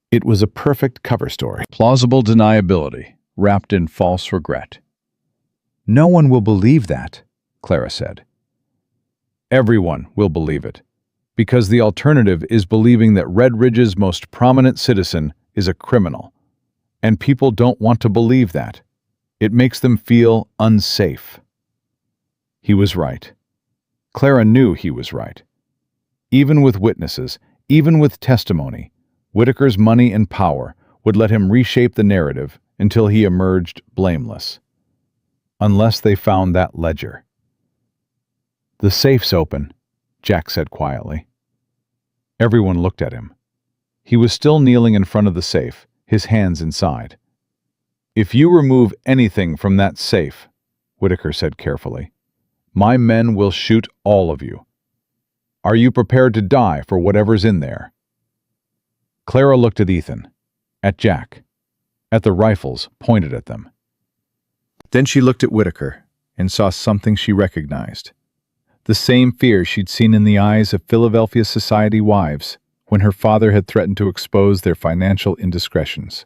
It was a perfect cover story. Plausible deniability, wrapped in false regret. "No one will believe that," Clara said. "Everyone will believe it, because the alternative is believing that Red Ridge's most prominent citizen is a criminal. And people don't want to believe that. It makes them feel unsafe." He was right. Clara knew he was right. Even with witnesses, even with testimony, Whitaker's money and power would let him reshape the narrative until he emerged blameless. Unless they found that ledger. "The safe's open," Jack said quietly. Everyone looked at him. He was still kneeling in front of the safe, his hands inside. "If you remove anything from that safe," Whitaker said carefully, "my men will shoot all of you. Are you prepared to die for whatever's in there?" Clara looked at Ethan, at Jack, at the rifles pointed at them. Then she looked at Whitaker and saw something she recognized. The same fear she'd seen in the eyes of Philadelphia society wives when her father had threatened to expose their financial indiscretions.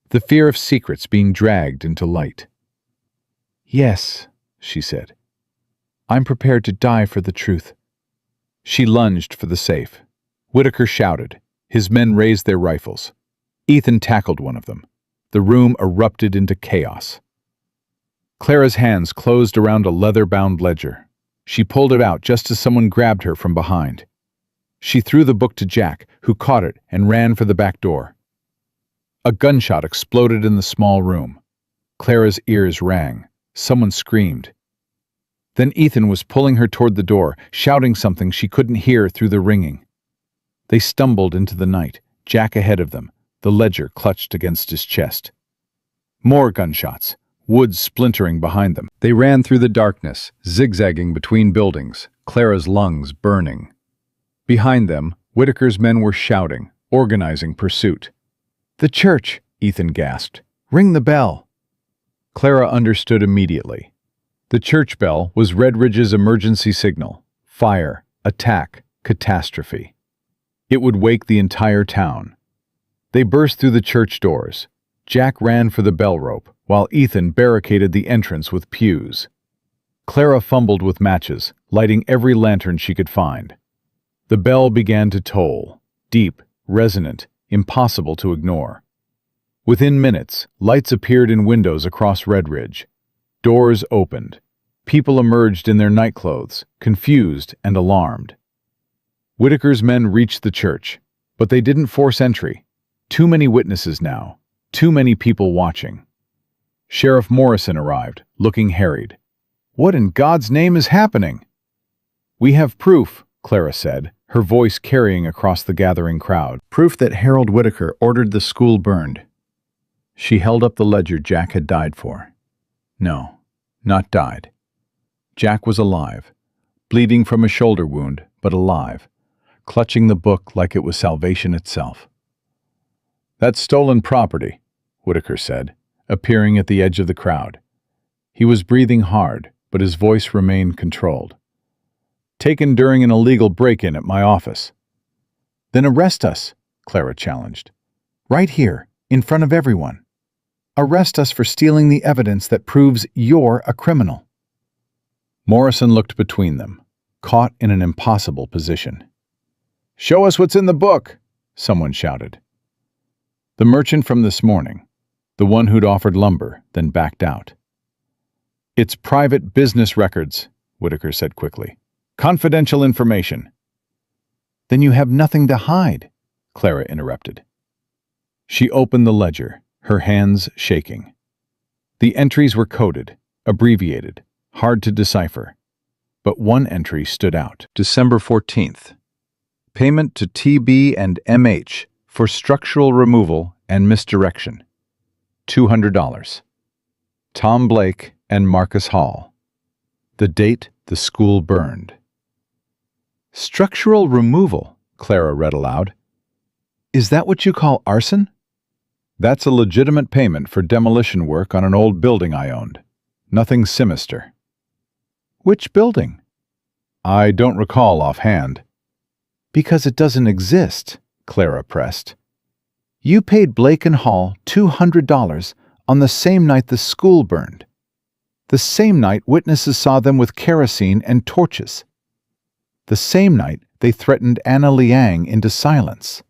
The fear of secrets being dragged into light. "Yes," she said. "I'm prepared to die for the truth." She lunged for the safe. Whitaker shouted. His men raised their rifles. Ethan tackled one of them. The room erupted into chaos. Clara's hands closed around a leather-bound ledger. She pulled it out just as someone grabbed her from behind. She threw the book to Jack, who caught it and ran for the back door. A gunshot exploded in the small room. Clara's ears rang. Someone screamed. Then Ethan was pulling her toward the door, shouting something she couldn't hear through the ringing. They stumbled into the night, Jack ahead of them, the ledger clutched against his chest. More gunshots, wood splintering behind them. They ran through the darkness, zigzagging between buildings, Clara's lungs burning. Behind them, Whitaker's men were shouting, organizing pursuit. "The church!" Ethan gasped. "Ring the bell!" Clara understood immediately. The church bell was Red Ridge's emergency signal. Fire, attack, catastrophe. It would wake the entire town. They burst through the church doors. Jack ran for the bell rope, while Ethan barricaded the entrance with pews. Clara fumbled with matches, lighting every lantern she could find. The bell began to toll, deep, resonant, impossible to ignore. Within minutes, lights appeared in windows across Red Ridge. Doors opened. People emerged in their nightclothes, confused and alarmed. Whitaker's men reached the church, but they didn't force entry. Too many witnesses now, too many people watching. Sheriff Morrison arrived, looking harried. "What in God's name is happening?" "We have proof," Clara said, her voice carrying across the gathering crowd. "Proof that Harold Whitaker ordered the school burned." She held up the ledger Jack had died for. No, not died. Jack was alive, bleeding from a shoulder wound, but alive, clutching the book like it was salvation itself. "That's stolen property," Whitaker said, appearing at the edge of the crowd. He was breathing hard, but his voice remained controlled. "Taken during an illegal break-in at my office." "Then arrest us," Clara challenged. "Right here, in front of everyone. Arrest us for stealing the evidence that proves you're a criminal." Morrison looked between them, caught in an impossible position. "Show us what's in the book," someone shouted. "The merchant from this morning, the one who'd offered lumber, then backed out." "It's private business records," Whitaker said quickly. "Confidential information." "Then you have nothing to hide," Clara interrupted. She opened the ledger, her hands shaking. The entries were coded, abbreviated, hard to decipher. But one entry stood out. December 14th. Payment to TB and MH for structural removal and misdirection. $200. Tom Blake and Marcus Hall. The date the school burned. "Structural removal," Clara read aloud. "Is that what you call arson?" "That's a legitimate payment for demolition work on an old building I owned. Nothing sinister." "Which building?" "I don't recall offhand." "Because it doesn't exist," Clara pressed. "You paid Blake and Hall $200 on the same night the school burned. The same night witnesses saw them with kerosene and torches. The same night they threatened Anna Liang into silence."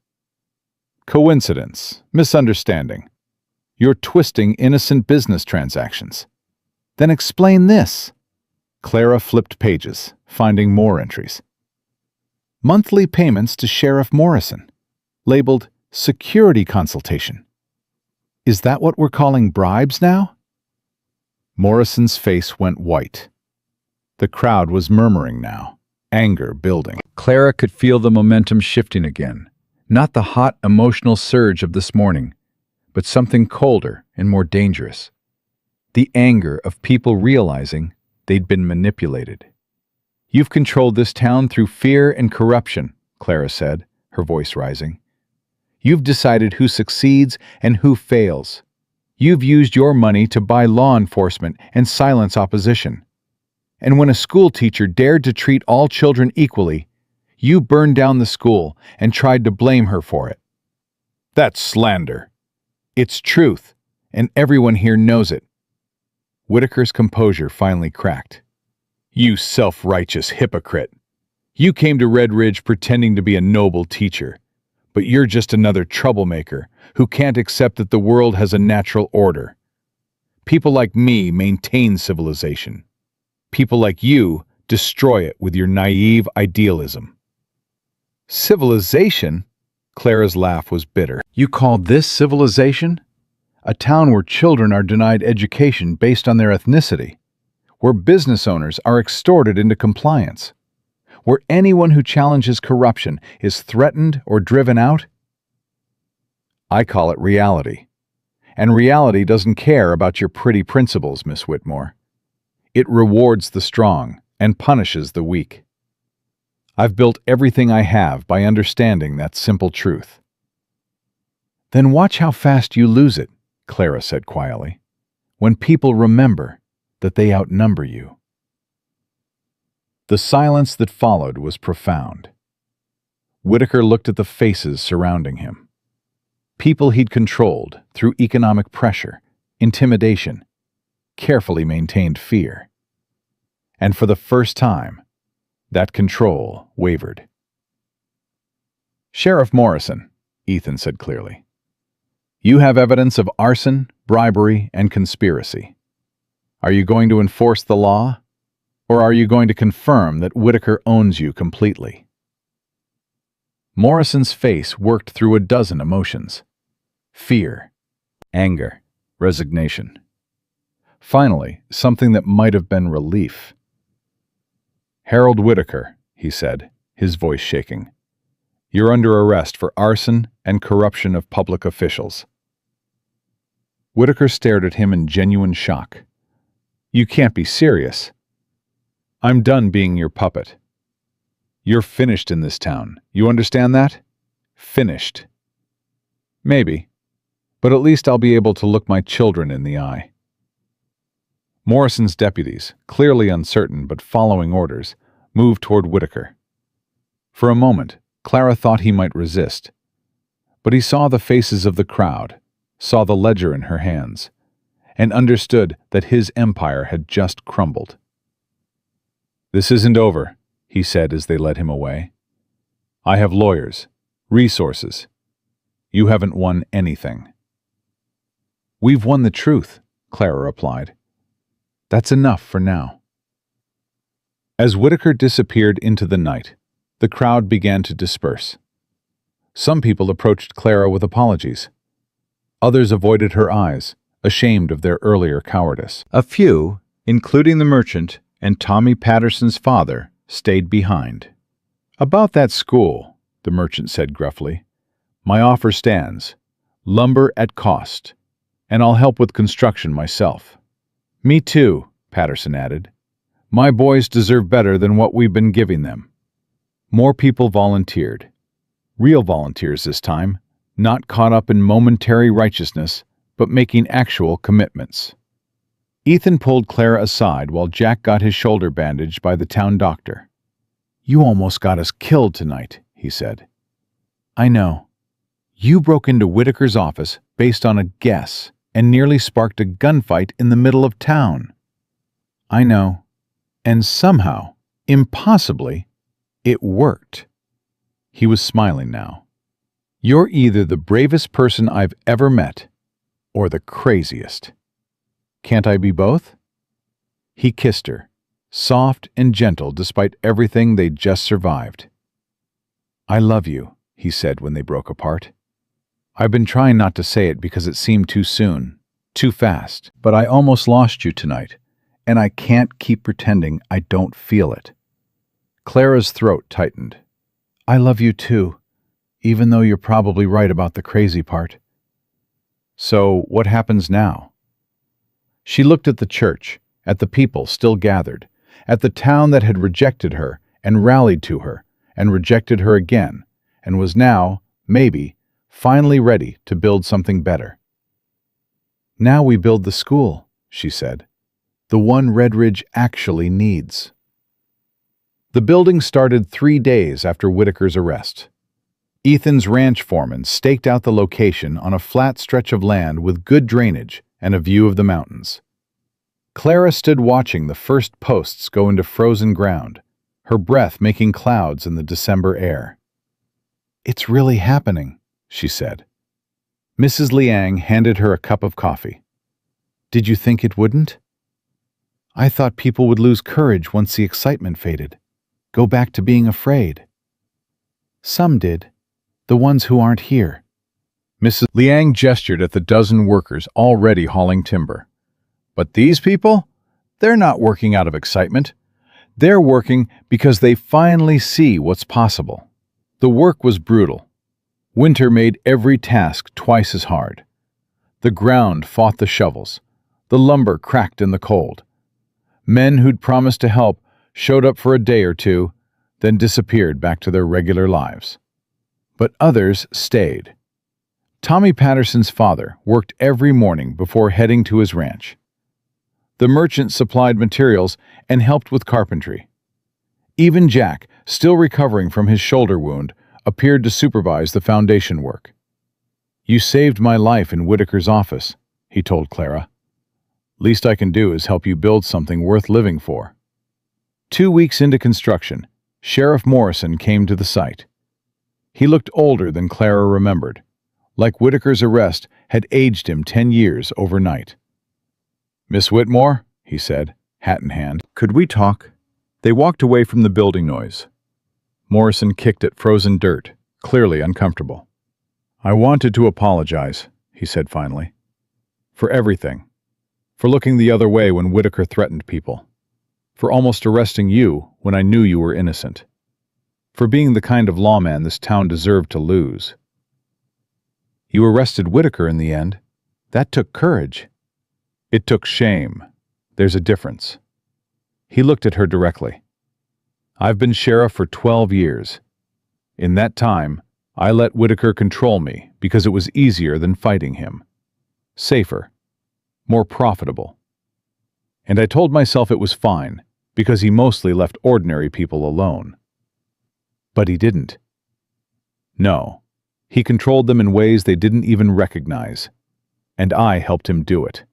"Coincidence, misunderstanding. You're twisting innocent business transactions." "Then explain this." Clara flipped pages, finding more entries. "Monthly payments to Sheriff Morrison, labeled security consultation. Is that what we're calling bribes now?" Morrison's face went white. The crowd was murmuring now, anger building. Clara could feel the momentum shifting again. Not the hot, emotional surge of this morning, but something colder and more dangerous. The anger of people realizing they'd been manipulated. "You've controlled this town through fear and corruption," Clara said, her voice rising. "You've decided who succeeds and who fails. You've used your money to buy law enforcement and silence opposition. And when a school teacher dared to treat all children equally, you burned down the school and tried to blame her for it. That's slander. It's truth, and everyone here knows it." Whitaker's composure finally cracked. "You self-righteous hypocrite. You came to Red Ridge pretending to be a noble teacher, but you're just another troublemaker who can't accept that the world has a natural order. People like me maintain civilization. People like you destroy it with your naive idealism." "Civilization?" Clara's laugh was bitter. "You call this civilization? A town where children are denied education based on their ethnicity, where business owners are extorted into compliance, where anyone who challenges corruption is threatened or driven out? I call it reality. And reality doesn't care about your pretty principles, Miss Whitmore. It rewards the strong and punishes the weak. I've built everything I have by understanding that simple truth." "Then watch how fast you lose it," Clara said quietly, "when people remember that they outnumber you." The silence that followed was profound. Whitaker looked at the faces surrounding him. People he'd controlled through economic pressure, intimidation, carefully maintained fear. And for the first time, that control wavered. "Sheriff Morrison," Ethan said clearly, "you have evidence of arson, bribery, and conspiracy. Are you going to enforce the law, or are you going to confirm that Whitaker owns you completely?" Morrison's face worked through a dozen emotions: fear, anger, resignation. Finally, something that might have been relief. "Harold Whitaker," he said, his voice shaking, "you're under arrest for arson and corruption of public officials." Whitaker stared at him in genuine shock. "You can't be serious." "I'm done being your puppet. You're finished in this town. You understand that? Finished." "Maybe. But at least I'll be able to look my children in the eye." Morrison's deputies, clearly uncertain but following orders, moved toward Whitaker. For a moment, Clara thought he might resist. But he saw the faces of the crowd, saw the ledger in her hands, and understood that his empire had just crumbled. "This isn't over," he said as they led him away. "I have lawyers, resources. You haven't won anything." "We've won the truth," Clara replied. "That's enough for now." As Whitaker disappeared into the night, the crowd began to disperse. Some people approached Clara with apologies. Others avoided her eyes, ashamed of their earlier cowardice. A few, including the merchant and Tommy Patterson's father, stayed behind. "About that school," the merchant said gruffly, "my offer stands. Lumber at cost. And I'll help with construction myself." "Me too," Patterson added. "My boys deserve better than what we've been giving them." More people volunteered. Real volunteers this time, not caught up in momentary righteousness, but making actual commitments. Ethan pulled Clara aside while Jack got his shoulder bandaged by the town doctor. "You almost got us killed tonight," he said. "I know. You broke into Whitaker's office based on a guess and nearly sparked a gunfight in the middle of town." "I know. And somehow, impossibly, it worked." He was smiling now. "You're either the bravest person I've ever met, or the craziest. Can't I be both?" He kissed her, soft and gentle despite everything they'd just survived. "I love you," he said when they broke apart. "I've been trying not to say it because it seemed too soon, too fast, but I almost lost you tonight, and I can't keep pretending I don't feel it." Clara's throat tightened. "I love you too, even though you're probably right about the crazy part." "So what happens now?" She looked at the church, at the people still gathered, at the town that had rejected her and rallied to her and rejected her again, and was now, maybe, finally ready to build something better. "Now we build the school," she said. "The one Red Ridge actually needs." The building started 3 days after Whitaker's arrest. Ethan's ranch foreman staked out the location on a flat stretch of land with good drainage and a view of the mountains. Clara stood watching the first posts go into frozen ground, her breath making clouds in the December air. It's really happening, she said. Mrs. Liang handed her a cup of coffee. Did you think it wouldn't? I thought people would lose courage once the excitement faded, go back to being afraid. Some did, the ones who aren't here. Mrs. Liang gestured at the dozen workers already hauling timber. But these people? They're not working out of excitement. They're working because they finally see what's possible. The work was brutal. Winter made every task twice as hard. The ground fought the shovels. The lumber cracked in the cold. Men who'd promised to help showed up for a day or two, then disappeared back to their regular lives. But others stayed. Tommy Patterson's father worked every morning before heading to his ranch. The merchant supplied materials and helped with carpentry. Even Jack, still recovering from his shoulder wound, appeared to supervise the foundation work. "You saved my life in Whitaker's office," he told Clara. "Least I can do is help you build something worth living for." 2 weeks into construction, Sheriff Morrison came to the site. He looked older than Clara remembered, like Whitaker's arrest had aged him 10 years overnight. "Miss Whitmore," he said, hat in hand, "could we talk?" They walked away from the building noise. Morrison kicked at frozen dirt, clearly uncomfortable. "I wanted to apologize," he said finally. "For everything. For looking the other way when Whitaker threatened people. For almost arresting you when I knew you were innocent. For being the kind of lawman this town deserved to lose." "You arrested Whitaker in the end. That took courage." "It took shame. There's a difference." He looked at her directly. "I've been sheriff for 12 years. In that time, I let Whitaker control me because it was easier than fighting him. Safer. More profitable. And I told myself it was fine because he mostly left ordinary people alone. But he didn't. No, he controlled them in ways they didn't even recognize. And I helped him do it."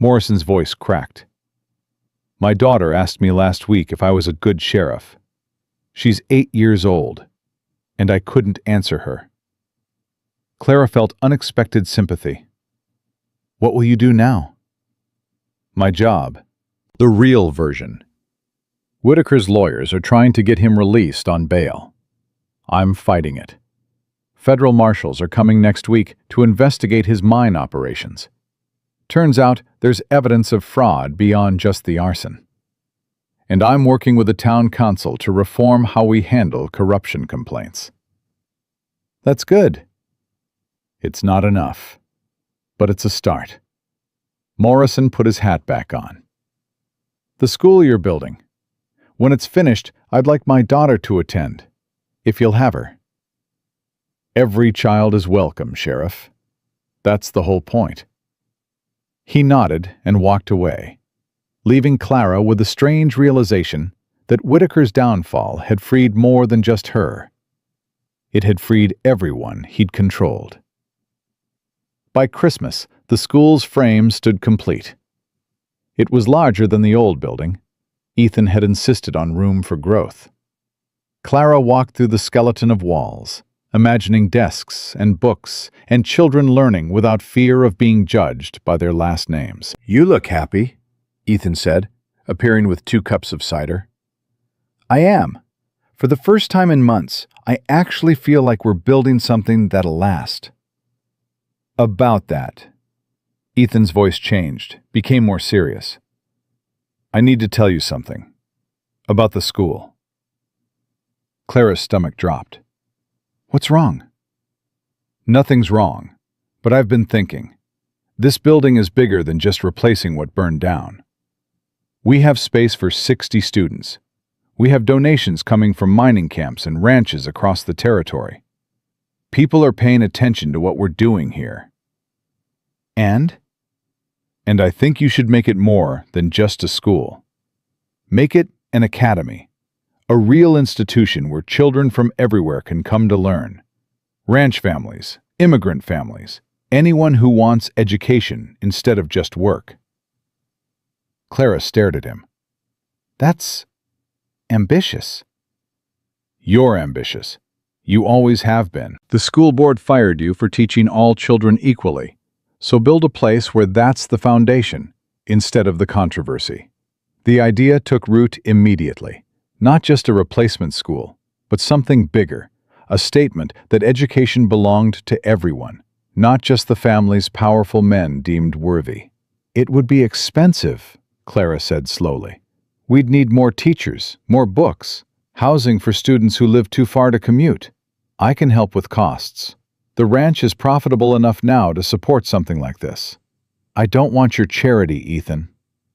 Morrison's voice cracked. "My daughter asked me last week if I was a good sheriff. She's 8 years old, and I couldn't answer her." Clara felt unexpected sympathy. "What will you do now?" "My job. The real version. Whitaker's lawyers are trying to get him released on bail. I'm fighting it. Federal marshals are coming next week to investigate his mine operations. Turns out there's evidence of fraud beyond just the arson. And I'm working with the town council to reform how we handle corruption complaints." "That's good." "It's not enough, but it's a start." Morrison put his hat back on. "The school you're building. When it's finished, I'd like my daughter to attend, if you'll have her." "Every child is welcome, Sheriff. That's the whole point." He nodded and walked away, leaving Clara with the strange realization that Whitaker's downfall had freed more than just her. It had freed everyone he'd controlled. By Christmas, the school's frame stood complete. It was larger than the old building. Ethan had insisted on room for growth. Clara walked through the skeleton of walls, imagining desks and books and children learning without fear of being judged by their last names. "You look happy," Ethan said, appearing with 2 cups of cider. "I am. For the first time in months, I actually feel like we're building something that'll last." "About that." Ethan's voice changed, became more serious. "I need to tell you something. About the school." Clara's stomach dropped. "What's wrong?" "Nothing's wrong, but I've been thinking. This building is bigger than just replacing what burned down. We have space for 60 students. We have donations coming from mining camps and ranches across the territory. People are paying attention to what we're doing here. And I think you should make it more than just a school. Make it an academy. A real institution where children from everywhere can come to learn. Ranch families, immigrant families, anyone who wants education instead of just work." Clara stared at him. "That's ambitious." "You're ambitious. You always have been. The school board fired you for teaching all children equally. So build a place where that's the foundation, instead of the controversy. The idea took root immediately. Not just a replacement school, but something bigger. A statement that education belonged to everyone, not just the families powerful men deemed worthy. It would be expensive, Clara said slowly. We'd need more teachers, more books, housing for students who live too far to commute. I can help with costs. The ranch is profitable enough now to support something like this. I don't want your charity, Ethan.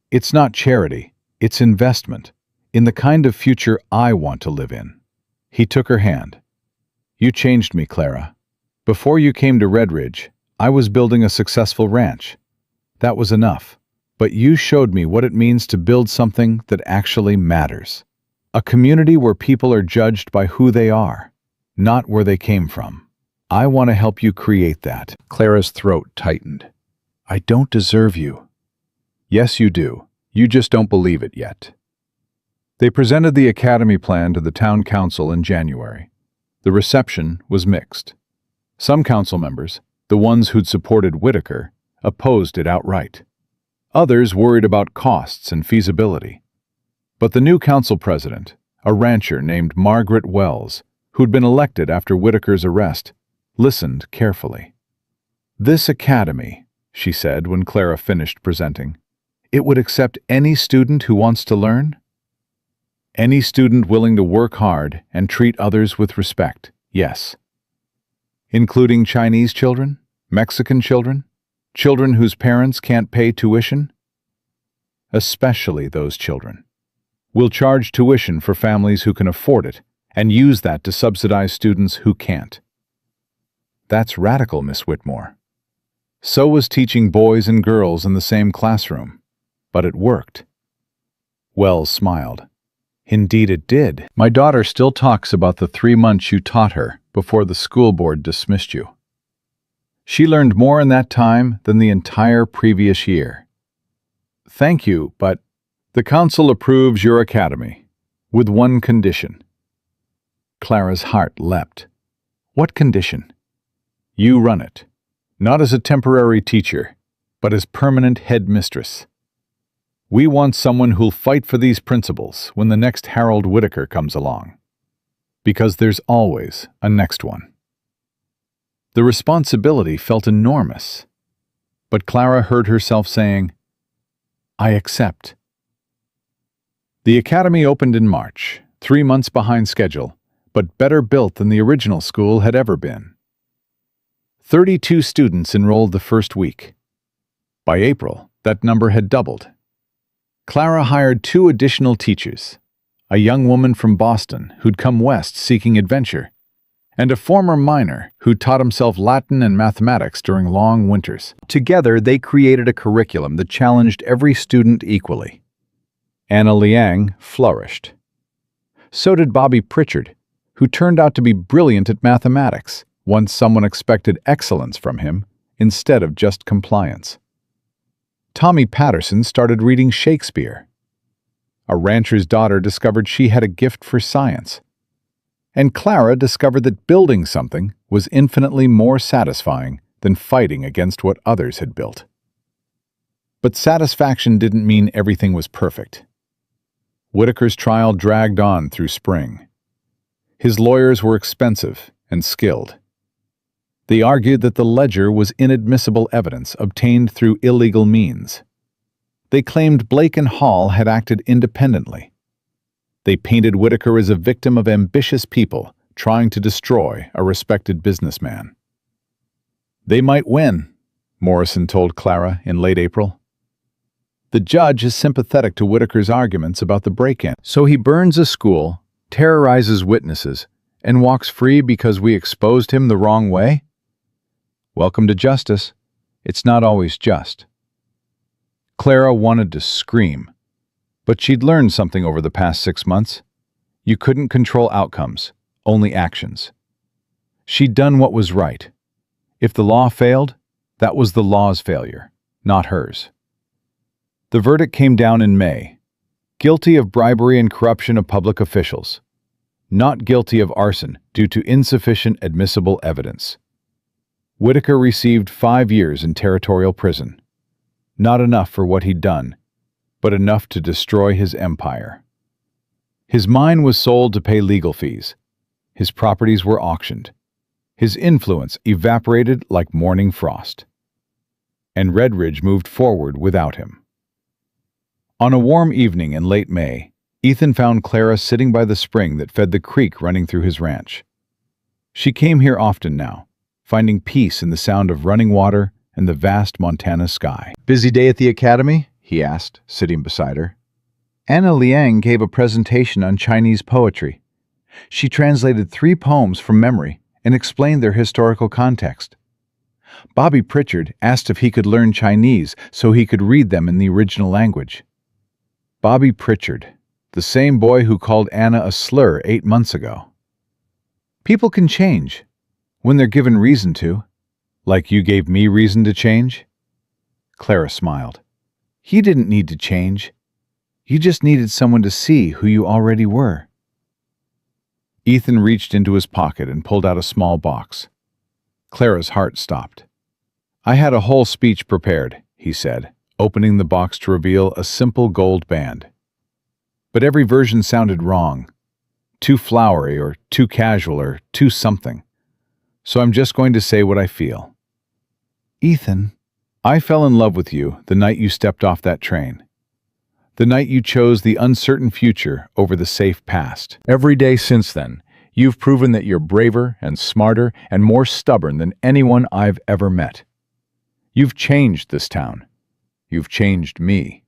It's not charity, it's investment, in the kind of future I want to live in. He took her hand. You changed me, Clara. Before you came to Red Ridge, I was building a successful ranch. That was enough. But you showed me what it means to build something that actually matters. A community where people are judged by who they are, not where they came from. I want to help you create that. Clara's throat tightened. I don't deserve you. Yes, you do. You just don't believe it yet. They presented the academy plan to the town council in January. The reception was mixed. Some council members, the ones who'd supported Whitaker, opposed it outright. Others worried about costs and feasibility. But the new council president, a rancher named Margaret Wells, who'd been elected after Whitaker's arrest, listened carefully. This academy, she said when Clara finished presenting, it would accept any student who wants to learn? Any student willing to work hard and treat others with respect, yes. Including Chinese children, Mexican children, children whose parents can't pay tuition? Especially those children. We'll charge tuition for families who can afford it and use that to subsidize students who can't. That's radical, Miss Whitmore. So was teaching boys and girls in the same classroom. But it worked. Wells smiled. Indeed it did. My daughter still talks about the 3 months you taught her before the school board dismissed you. She learned more in that time than the entire previous year. Thank you, but the council approves your academy, with one condition. Clara's heart leapt. What condition? You run it, not as a temporary teacher, but as permanent headmistress. We want someone who'll fight for these principles when the next Harold Whitaker comes along. Because there's always a next one. The responsibility felt enormous, but Clara heard herself saying, I accept. The academy opened in March, 3 months behind schedule, but better built than the original school had ever been. 32 students enrolled the first week. By April, that number had doubled. Clara hired 2 additional teachers, a young woman from Boston who'd come west seeking adventure, and a former miner who taught himself Latin and mathematics during long winters. Together, they created a curriculum that challenged every student equally. Anna Liang flourished. So did Bobby Pritchard, who turned out to be brilliant at mathematics once someone expected excellence from him instead of just compliance. Tommy Patterson started reading Shakespeare. A rancher's daughter discovered she had a gift for science. And Clara discovered that building something was infinitely more satisfying than fighting against what others had built. But satisfaction didn't mean everything was perfect. Whitaker's trial dragged on through spring. His lawyers were expensive and skilled. They argued that the ledger was inadmissible evidence obtained through illegal means. They claimed Blake and Hall had acted independently. They painted Whitaker as a victim of ambitious people trying to destroy a respected businessman. They might win, Morrison told Clara in late April. The judge is sympathetic to Whitaker's arguments about the break-in, so he burns a school, terrorizes witnesses, and walks free because we exposed him the wrong way? Welcome to justice. It's not always just. Clara wanted to scream, but she'd learned something over the past 6 months. You couldn't control outcomes, only actions. She'd done what was right. If the law failed, that was the law's failure, not hers. The verdict came down in May. Guilty of bribery and corruption of public officials. not guilty of arson due to insufficient admissible evidence. Whitaker received 5 years in territorial prison. Not enough for what he'd done, but enough to destroy his empire. His mine was sold to pay legal fees. His properties were auctioned. His influence evaporated like morning frost. And Red Ridge moved forward without him. On a warm evening in late May, Ethan found Clara sitting by the spring that fed the creek running through his ranch. She came here often now, finding peace in the sound of running water and the vast Montana sky. "Busy day at the academy?" he asked, sitting beside her. Anna Liang gave a presentation on Chinese poetry. She translated 3 poems from memory and explained their historical context. Bobby Pritchard asked if he could learn Chinese so he could read them in the original language. Bobby Pritchard, the same boy who called Anna a slur 8 months ago. People can change, when they're given reason to. Like you gave me reason to change? Clara smiled. You didn't need to change. You just needed someone to see who you already were. Ethan reached into his pocket and pulled out a small box. Clara's heart stopped. I had a whole speech prepared, he said, opening the box to reveal a simple gold band. But every version sounded wrong. Too flowery or too casual or too something. So I'm just going to say what I feel. Ethan, I fell in love with you the night you stepped off that train. The night you chose the uncertain future over the safe past. Every day since then, you've proven that you're braver and smarter and more stubborn than anyone I've ever met. You've changed this town. You've changed me.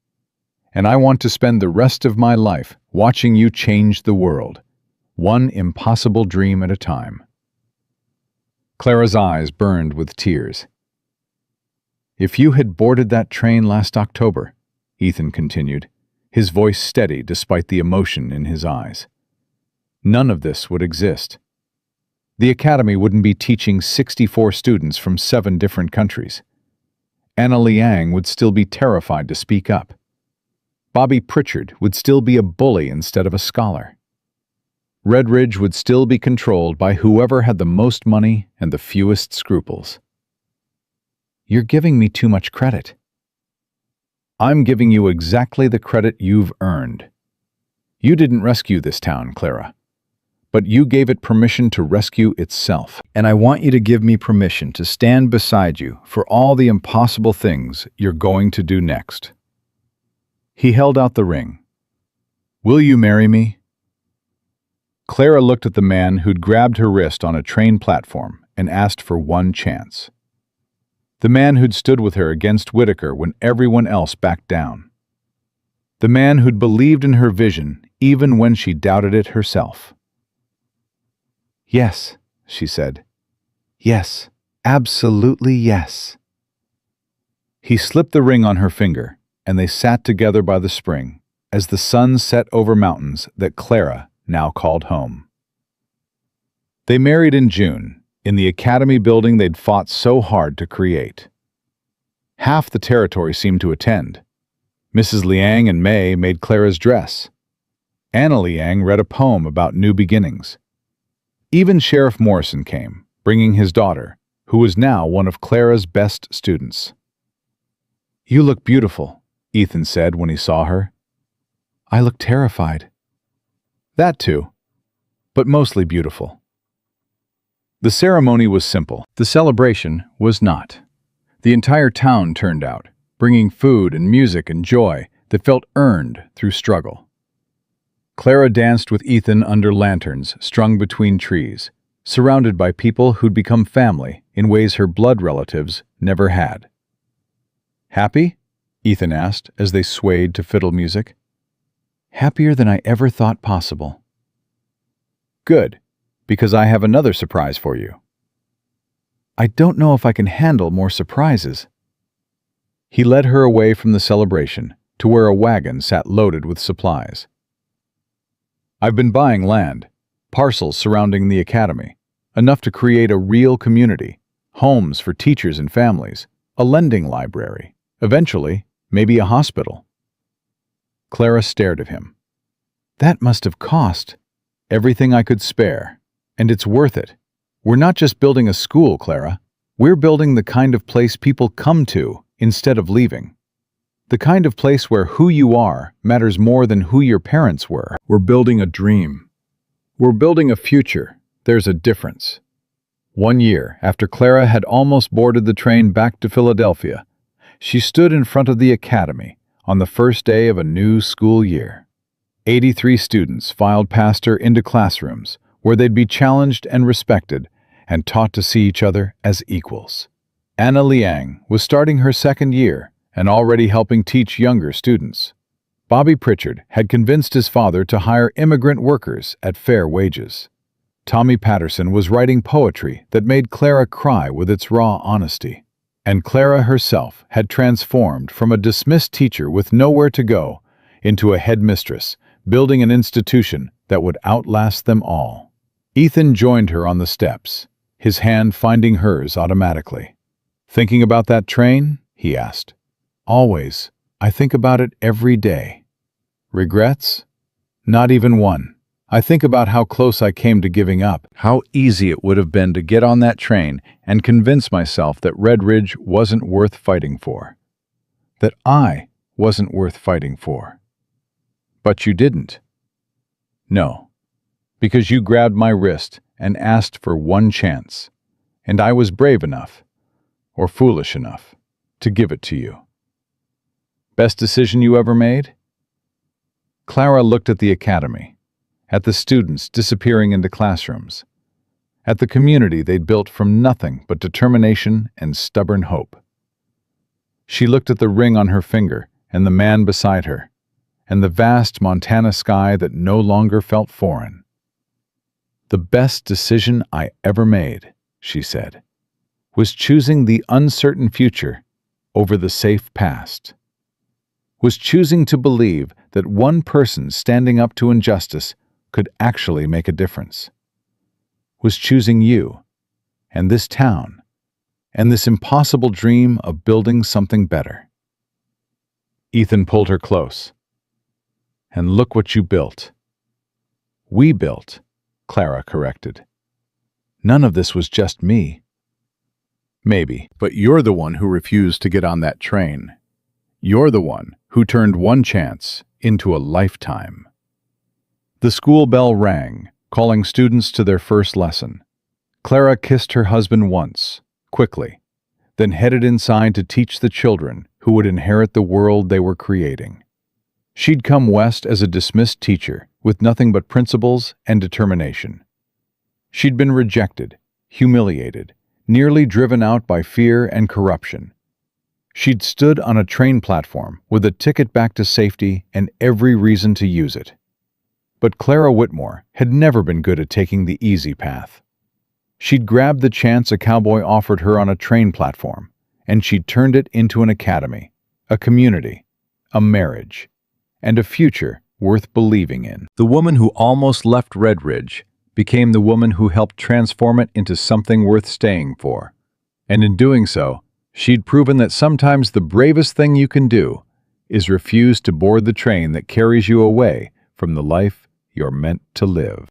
And I want to spend the rest of my life watching you change the world, one impossible dream at a time. Clara's eyes burned with tears. If you had boarded that train last October, Ethan continued, his voice steady despite the emotion in his eyes, none of this would exist. The academy wouldn't be teaching 64 students from 7 different countries. Anna Liang would still be terrified to speak up. Bobby Pritchard would still be a bully instead of a scholar. Red Ridge would still be controlled by whoever had the most money and the fewest scruples. You're giving me too much credit. I'm giving you exactly the credit you've earned. You didn't rescue this town, Clara, but you gave it permission to rescue itself. And I want you to give me permission to stand beside you for all the impossible things you're going to do next. He held out the ring. Will you marry me? Clara looked at the man who'd grabbed her wrist on a train platform and asked for one chance. The man who'd stood with her against Whitaker when everyone else backed down. The man who'd believed in her vision even when she doubted it herself. Yes, she said. Yes, absolutely yes. He slipped the ring on her finger, and they sat together by the spring as the sun set over mountains that Clara now called home. They married in June, in the academy building they'd fought so hard to create. Half the territory seemed to attend. Mrs. Liang and May made Clara's dress. Anna Liang read a poem about new beginnings. Even Sheriff Morrison came, bringing his daughter, who was now one of Clara's best students. You look beautiful, Ethan said when he saw her. I look terrified. That too, but mostly beautiful. The ceremony was simple. The celebration was not. The entire town turned out, bringing food and music and joy that felt earned through struggle. Clara danced with Ethan under lanterns strung between trees, surrounded by people who'd become family in ways her blood relatives never had. Happy? Ethan asked as they swayed to fiddle music. Happier than I ever thought possible. Good, because I have another surprise for you. I don't know if I can handle more surprises. He led her away from the celebration to where a wagon sat loaded with supplies. I've been buying land, parcels surrounding the academy, enough to create a real community, homes for teachers and families, a lending library, eventually, maybe a hospital. Clara stared at him. That must have cost. everything I could spare. And it's worth it. We're not just building a school, Clara. We're building the kind of place people come to instead of leaving. The kind of place where who you are matters more than who your parents were. We're building a dream. We're building a future. There's a difference. 1 year after Clara had almost boarded the train back to Philadelphia, she stood in front of the academy on the first day of a new school year. 83 students filed past her into classrooms where they'd be challenged and respected and taught to see each other as equals. Anna Liang was starting her 2nd year and already helping teach younger students. Bobby Pritchard had convinced his father to hire immigrant workers at fair wages. Tommy Patterson was writing poetry that made Clara cry with its raw honesty. And Clara herself had transformed from a dismissed teacher with nowhere to go into a headmistress, building an institution that would outlast them all. Ethan joined her on the steps, his hand finding hers automatically. "Thinking about that train?" he asked. "Always. I think about it every day." "Regrets?" "Not even one. I think about how close I came to giving up, how easy it would have been to get on that train and convince myself that Red Ridge wasn't worth fighting for. That I wasn't worth fighting for." "But you didn't." "No, because you grabbed my wrist and asked for one chance, and I was brave enough, or foolish enough, to give it to you." "Best decision you ever made?" Clara looked at the academy, at the students disappearing into classrooms, at the community they'd built from nothing but determination and stubborn hope. She looked at the ring on her finger and the man beside her, and the vast Montana sky that no longer felt foreign. "The best decision I ever made," she said, "was choosing the uncertain future over the safe past. Was choosing to believe that one person standing up to injustice could actually make a difference. Was choosing you, and this town, and this impossible dream of building something better." Ethan pulled her close. "And look what you built." "We built," Clara corrected. "None of this was just me." "Maybe, but you're the one who refused to get on that train. You're the one who turned one chance into a lifetime." The school bell rang, calling students to their first lesson. Clara kissed her husband once, quickly, then headed inside to teach the children who would inherit the world they were creating. She'd come west as a dismissed teacher with nothing but principles and determination. She'd been rejected, humiliated, nearly driven out by fear and corruption. She'd stood on a train platform with a ticket back to safety and every reason to use it. But Clara Whitmore had never been good at taking the easy path. She'd grabbed the chance a cowboy offered her on a train platform, and she'd turned it into an academy, a community, a marriage, and a future worth believing in. The woman who almost left Red Ridge became the woman who helped transform it into something worth staying for. And in doing so, she'd proven that sometimes the bravest thing you can do is refuse to board the train that carries you away from the life you're meant to live.